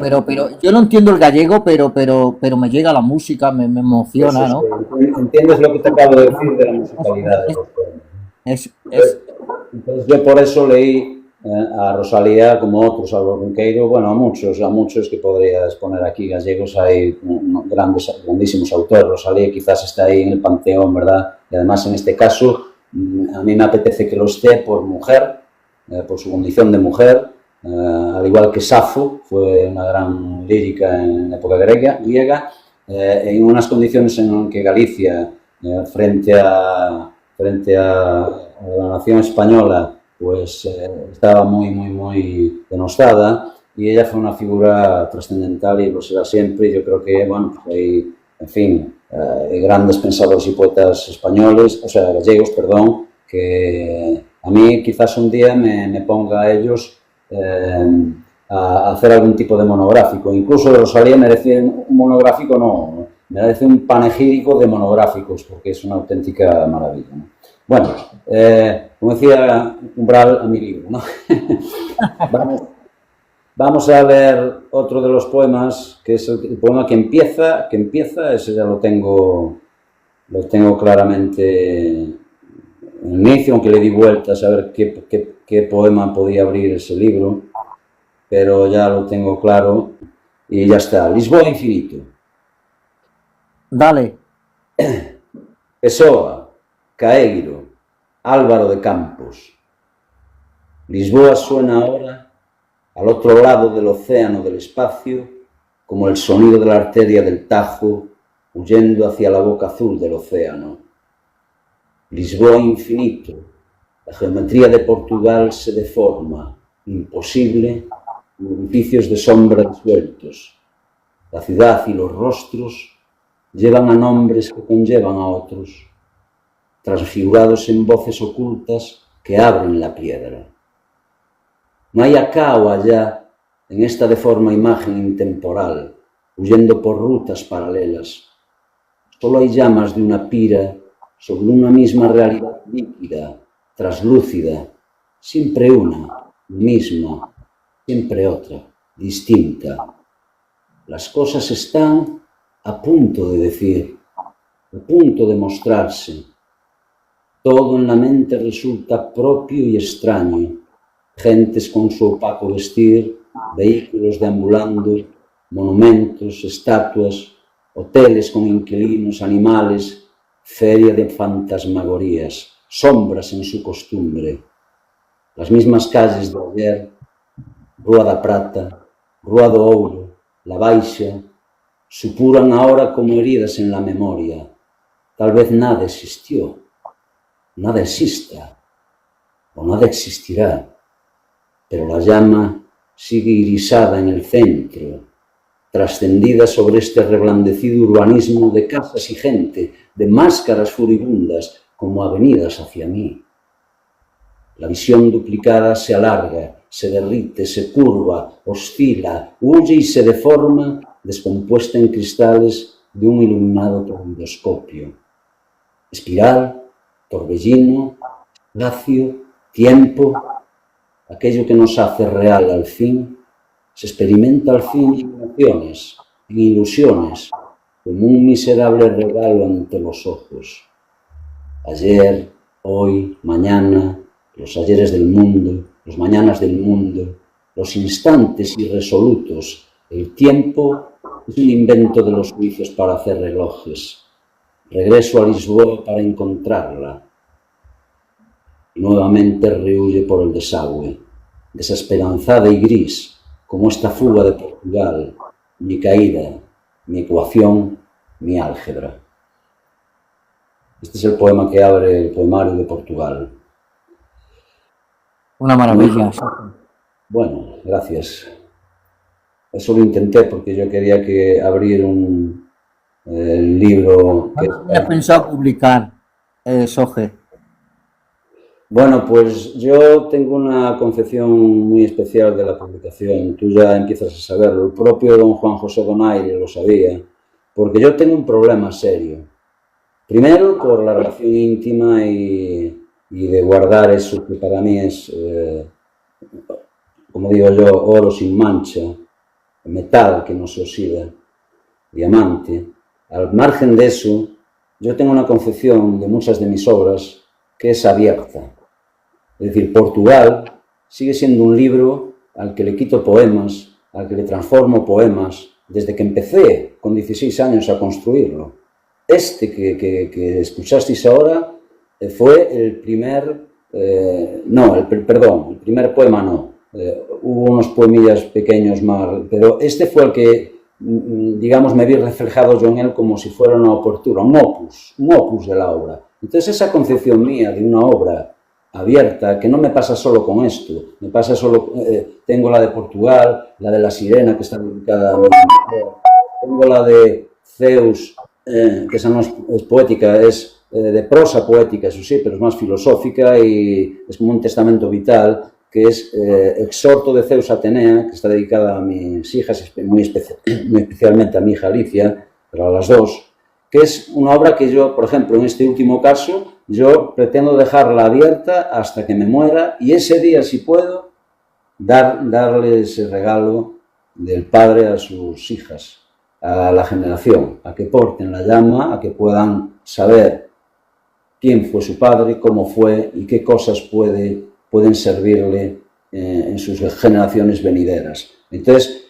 yo no entiendo el gallego, pero me llega la música, me emociona, ¿no? Entiendes lo que te acabo de decir de la musicalidad de los poemas. Es, Entonces yo por eso leí a Rosalía como otros, Álvaro Cunqueiro, bueno, a muchos que podrías poner aquí, gallegos, hay grandísimos autores. Rosalía quizás está ahí en el panteón, ¿verdad? Y además en este caso a mí me apetece que lo esté por mujer, por su condición de mujer, al igual que Safo, fue una gran lírica en la época griega, en unas condiciones en que Galicia, frente a la nación española, pues estaba muy denostada, y ella fue una figura trascendental y lo será siempre. Y yo creo que, bueno, pues hay, en fin, grandes pensadores y poetas españoles, o sea, gallegos, perdón, que a mí quizás un día me ponga a ellos a hacer algún tipo de monográfico. Incluso Rosalía merece un monográfico, no, merece un panegírico de monográficos, porque es una auténtica maravilla, ¿no? Bueno, como decía Umbral a mi libro, ¿no? Vamos a leer otro de los poemas, que es el poema que empieza, ese ya lo tengo claramente en el inicio, aunque le di vueltas a ver qué poema podía abrir ese libro, pero ya lo tengo claro y ya está. Lisboa infinito. dale. Pessoa, Caeiro, Álvaro de Campos. Lisboa suena ahora al otro lado del océano del espacio, como el sonido de la arteria del Tajo huyendo hacia la boca azul del océano. Lisboa infinito, la geometría de Portugal se deforma, imposible, en edificios de sombra disueltos. La ciudad y los rostros llevan a nombres que conllevan a otros, transfigurados en voces ocultas que abren la piedra. No hay acá o allá en esta deforme imagen intemporal, huyendo por rutas paralelas. Solo hay llamas de una pira sobre una misma realidad líquida, traslúcida, siempre una, misma, siempre otra, distinta. Las cosas están a punto de decir, a punto de mostrarse. Todo en la mente resulta propio y extraño. Gentes con su opaco vestir, vehículos deambulando, monumentos, estatuas, hoteles con inquilinos, animales, feria de fantasmagorías, sombras en su costumbre. Las mismas calles de ayer, Rúa da Prata, Rúa do Ouro, La Baixa, supuran ahora como heridas en la memoria. Tal vez nada existió, nada exista, o nada existirá. Pero la llama sigue irisada en el centro, trascendida sobre este reblandecido urbanismo de casas y gente, de máscaras furibundas como avenidas hacia mí. La visión duplicada se alarga, se derrite, se curva, oscila, huye y se deforma, descompuesta en cristales de un iluminado caleidoscopio. Espiral, torbellino, espacio, tiempo. Aquello que nos hace real al fin, se experimenta al fin en emociones, en ilusiones, como un miserable regalo ante los ojos. Ayer, hoy, mañana, los ayeres del mundo, los mañanas del mundo, los instantes irresolutos, el tiempo es un invento de los juicios para hacer relojes. Regreso a Lisboa para encontrarla. Y nuevamente rehuye por el desagüe, desesperanzada y gris, como esta fuga de Portugal, mi caída, mi ecuación, mi álgebra. Este es el poema que abre el poemario de Portugal. Una maravilla. Bueno, gracias. Eso lo intenté porque yo quería que abrir un libro. ¿Cuándo has pensado publicar, Soje? Bueno, pues yo tengo una concepción muy especial de la publicación. Tú ya empiezas a saberlo. El propio don Juan José Donaire lo sabía, porque yo tengo un problema serio. Primero, por la relación íntima y de guardar eso que para mí es, como digo yo, oro sin mancha. metal que no se oxida, diamante. Al margen de eso, yo tengo una concepción de muchas de mis obras que es abierta. Es decir, Portugal sigue siendo un libro al que le quito poemas, al que le transformo poemas, desde que empecé con 16 años a construirlo. Este que escuchasteis ahora fue el primer, el primer poema no. Hubo unos poemillas pequeños más, pero este fue el que, digamos, me vi reflejado yo en él como si fuera una oportuna, un opus de la obra. Entonces esa concepción mía de una obra abierta, que no me pasa solo con esto, me pasa solo, tengo la de Portugal, la de La Sirena, que está dedicada a mi mujer, tengo la de Zeus, que esa no es poética, es de prosa poética, eso sí, pero es más filosófica y es como un testamento vital, que es Exhorto de Zeus a Atenea, que está dedicada a mis hijas, muy especialmente a mi hija Alicia, pero a las dos, que es una obra que yo, por ejemplo, en este último caso, yo pretendo dejarla abierta hasta que me muera y ese día, si puedo, darle ese regalo del padre a sus hijas, a la generación, a que porten la llama, a que puedan saber quién fue su padre, cómo fue y qué cosas pueden servirle en sus generaciones venideras. Entonces,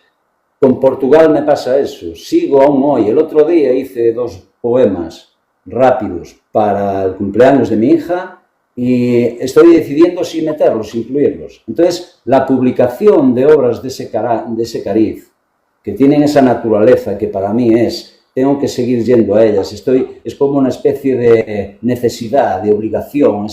con Portugal me pasa eso, sigo aún hoy. El otro día hice 2 poemas rápidos para el cumpleaños de mi hija y estoy decidiendo si meterlos, si incluirlos. Entonces, la publicación de obras de ese cariz, que tienen esa naturaleza que para mí tengo que seguir yendo a ellas, es como una especie de necesidad, de obligación.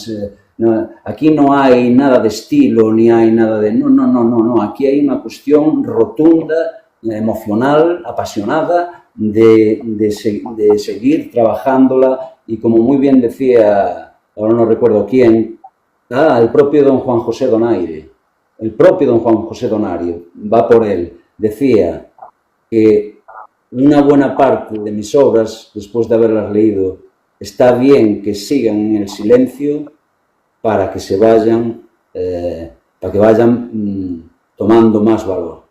Aquí no hay nada de estilo, ni hay nada de... No. Aquí hay una cuestión rotunda, emocional, apasionada, de seguir trabajándola y como muy bien decía, ahora no recuerdo quién, el propio don Juan José Donaire, va por él, decía que una buena parte de mis obras, después de haberlas leído, está bien que sigan en el silencio para que vayan tomando más valor.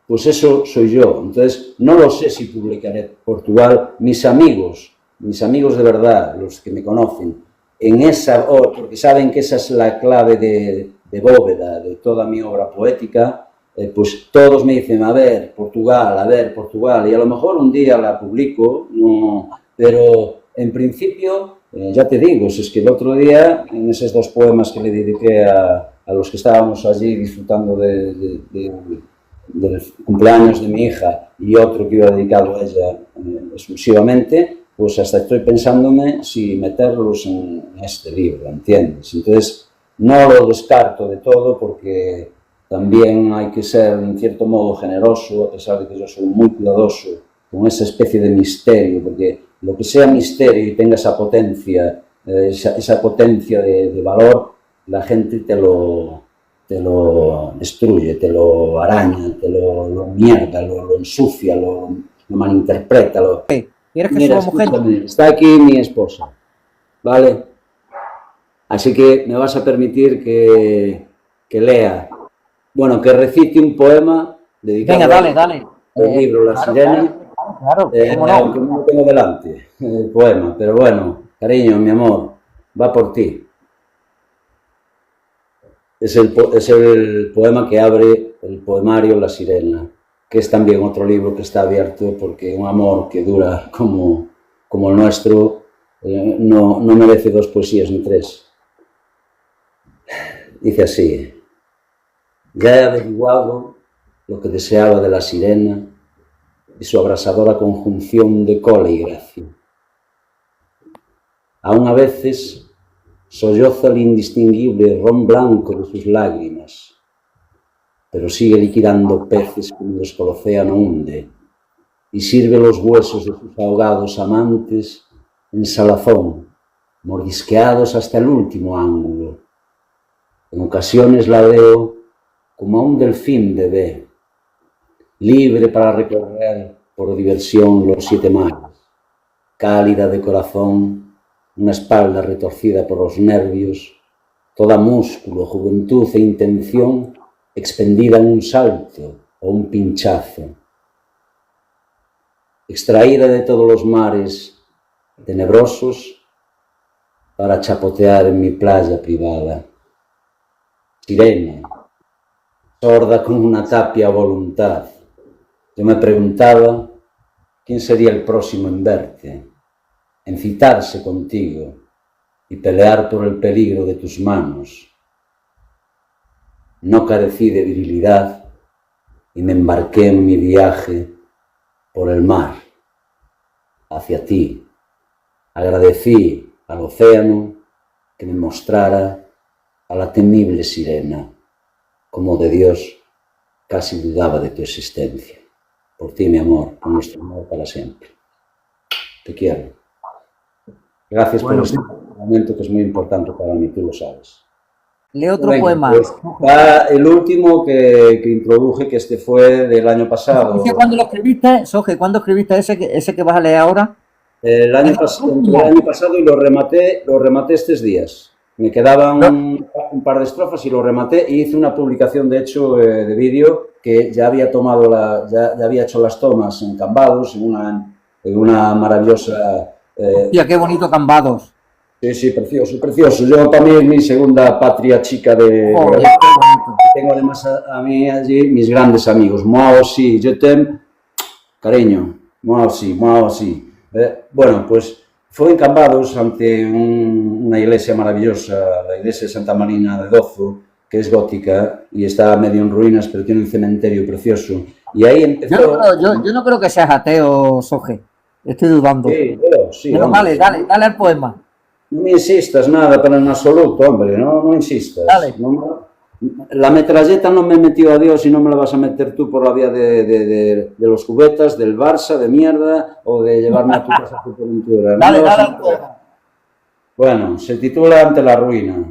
Pues eso soy yo. Entonces, no lo sé si publicaré Portugal. Mis amigos de verdad, los que me conocen, porque saben que esa es la clave de bóveda de toda mi obra poética, pues todos me dicen, a ver, Portugal, y a lo mejor un día la publico, pero en principio, ya te digo, es que el otro día, en esos 2 poemas que le dediqué a los que estábamos allí disfrutando del cumpleaños de mi hija y otro que iba dedicado a ella exclusivamente, pues hasta estoy pensándome si meterlos en este libro, ¿entiendes? Entonces, no lo descarto de todo porque también hay que ser, en cierto modo, generoso, a pesar de que yo soy muy cuidadoso con esa especie de misterio, porque lo que sea misterio y tenga esa potencia de valor, la gente te lo destruye, te lo araña, te lo mierda, lo ensucia, lo malinterpreta. ¿Quieres que Mira, subamos gente? está aquí mi esposa, ¿vale? Así que me vas a permitir que lea, bueno, que recite un poema dedicado dale. al libro La Sirena. Claro, Aunque no lo tengo delante, el poema, pero bueno, cariño, mi amor, va por ti. Es el poema que abre el poemario La Sirena, que es también otro libro que está abierto porque un amor que dura como el nuestro no merece 2 poesías ni 3. Dice así: ya he averiguado lo que deseaba de la sirena y su abrasadora conjunción de cola y gracia. Aún a veces solloza el indistinguible ron blanco de sus lágrimas, pero sigue liquidando peces cuando el océano hunde y sirve los huesos de sus ahogados amantes en salazón, mordisqueados hasta el último ángulo. En ocasiones la veo como a un delfín bebé, libre para recorrer por diversión los 7 mares, cálida de corazón, una espalda retorcida por los nervios, toda músculo, juventud e intención expendida en un salto o un pinchazo, extraída de todos los mares tenebrosos para chapotear en mi playa privada. Sirena, sorda como una tapia a voluntad. Yo me preguntaba quién sería el próximo en verte, en citarse contigo y pelear por el peligro de tus manos. No carecí de virilidad y me embarqué en mi viaje por el mar, hacia ti. Agradecí al océano que me mostrara a la temible sirena, como de Dios casi dudaba de tu existencia. Por ti, mi amor, por nuestro amor para siempre. Te quiero. Gracias por este momento que es muy importante para mí, tú lo sabes. Lee otro Venga, poema. pues, va el último que introduje, que este fue del año pasado. ¿Cuándo lo escribiste, Soje? ¿Cuándo escribiste ese que vas a leer ahora? El año pasado y lo rematé estos días. Me quedaban un par de estrofas y lo rematé y hice una publicación, de hecho, de vídeo que ya había tomado ya había hecho las tomas en Cambados, en una maravillosa... Hostia, qué bonito Cambados. Sí, precioso, precioso. Yo también es mi segunda patria chica de... Joder, qué bonito. Tengo además a mí allí mis grandes amigos. Moi aussi, je t'aime, cariño. Moi aussi. Bueno, pues fue en Cambados ante una iglesia maravillosa, la iglesia de Santa Marina de Dozo, que es gótica y está medio en ruinas, pero tiene un cementerio precioso. Y ahí empezó... Yo no creo que seas ateo, Soje. Estoy dudando. Sí, pero dale al poema. No me insistas nada, pero en absoluto, hombre, no insistas. Dale. La metralleta no me metió a Dios y no me la vas a meter tú por la vía de los cubetas, del Barça, de mierda, o de llevarme a tu casa por aventura. Dale al poema. Bueno, se titula Ante la ruina,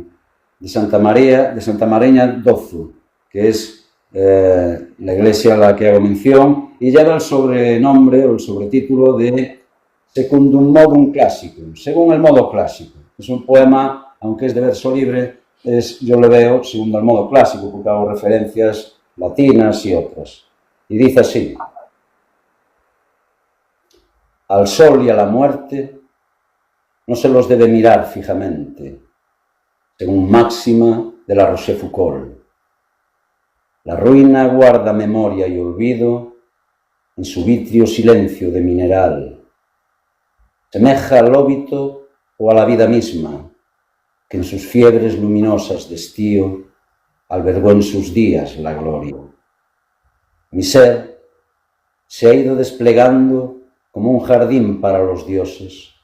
de Santa Mariña Dozu, que es la iglesia a la que hago mención, y lleva el sobrenombre o el sobretítulo de Secundum Modum Classicum, según el modo clásico. Es un poema, aunque es de verso libre, yo lo veo según el modo clásico, porque hago referencias latinas y otras. Y dice así: al sol y a la muerte no se los debe mirar fijamente, según máxima de la Rochefoucauld. La ruina guarda memoria y olvido en su vitrio silencio de mineral. Semeja al óbito o a la vida misma, que en sus fiebres luminosas de estío albergó en sus días la gloria. Mi ser se ha ido desplegando como un jardín para los dioses,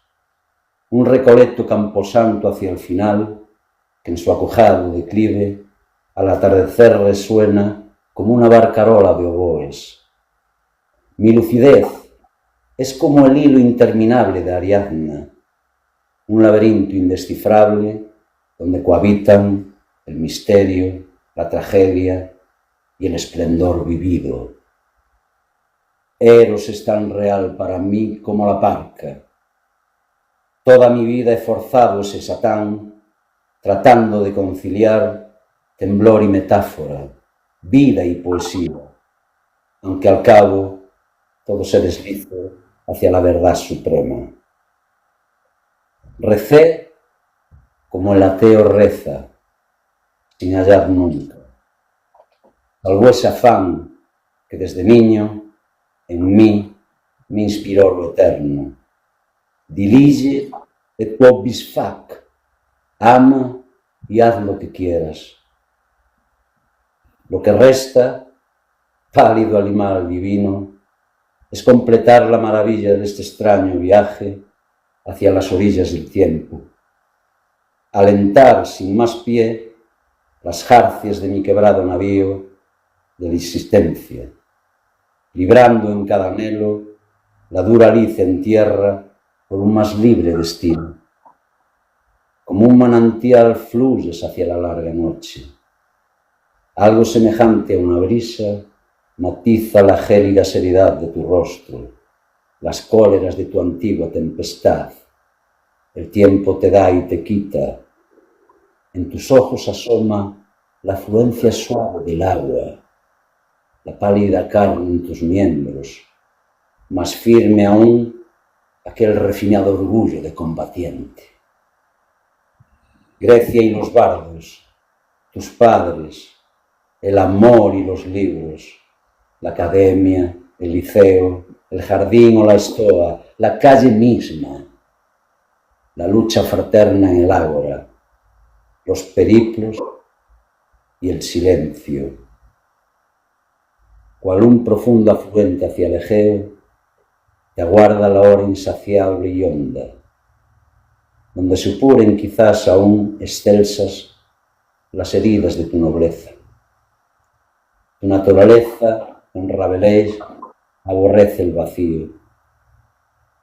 un recoleto camposanto hacia el final, que en su acojado declive al atardecer resuena como una barcarola de oboes. Mi lucidez es como el hilo interminable de Ariadna, un laberinto indescifrable donde cohabitan el misterio, la tragedia y el esplendor vivido. Eros es tan real para mí como la parca. Toda mi vida he forzado ese Satán, tratando de conciliar temblor y metáfora, vida y poesía, aunque al cabo todo se desliza hacia la verdad suprema. Recé como el ateo reza, sin hallar nunca. Salvo ese afán que desde niño en mí me inspiró lo eterno. Dilige et vobis fac, ama y haz lo que quieras. Lo que resta, pálido animal divino, es completar la maravilla de este extraño viaje hacia las orillas del tiempo, alentar sin más pie las jarcias de mi quebrado navío de la existencia, librando en cada anhelo la dura lid en tierra por un más libre destino. Como un manantial fluyes hacia la larga noche. Algo semejante a una brisa matiza la gélida seriedad de tu rostro, las cóleras de tu antigua tempestad. El tiempo te da y te quita. En tus ojos asoma la fluencia suave del agua, la pálida carne en tus miembros, más firme aún aquel refinado orgullo de combatiente. Grecia y los bardos, tus padres, el amor y los libros, la academia, el liceo, el jardín o la estoa, la calle misma, la lucha fraterna en el ágora, los periplos y el silencio. Cual un profundo afluente hacia el Egeo, te aguarda la hora insaciable y honda, donde supuren quizás aún excelsas las heridas de tu nobleza. Tu naturaleza, en Rabelais, aborrece el vacío,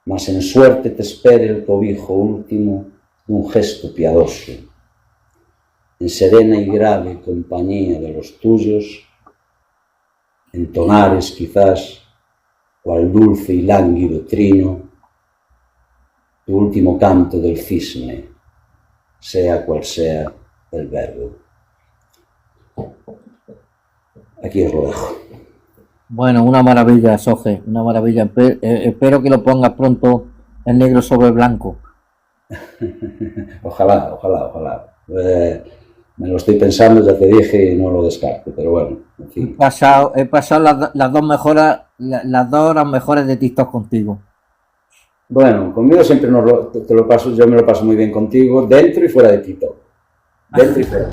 mas en suerte te espere el cobijo último de un gesto piadoso. En serena y grave compañía de los tuyos, entonares quizás, cual dulce y lánguido trino, tu último canto del cisne, sea cual sea el verbo. Aquí os lo dejo. Bueno, una maravilla, Soje, una maravilla. Espero que lo pongas pronto en negro sobre blanco. Ojalá, ojalá, ojalá. Me lo estoy pensando, ya te dije, y no lo descarto, pero bueno, en fin. He pasado las dos horas mejores de TikTok contigo. Bueno, conmigo siempre te lo paso, yo me lo paso muy bien contigo, dentro y fuera de TikTok. Dentro y fuera.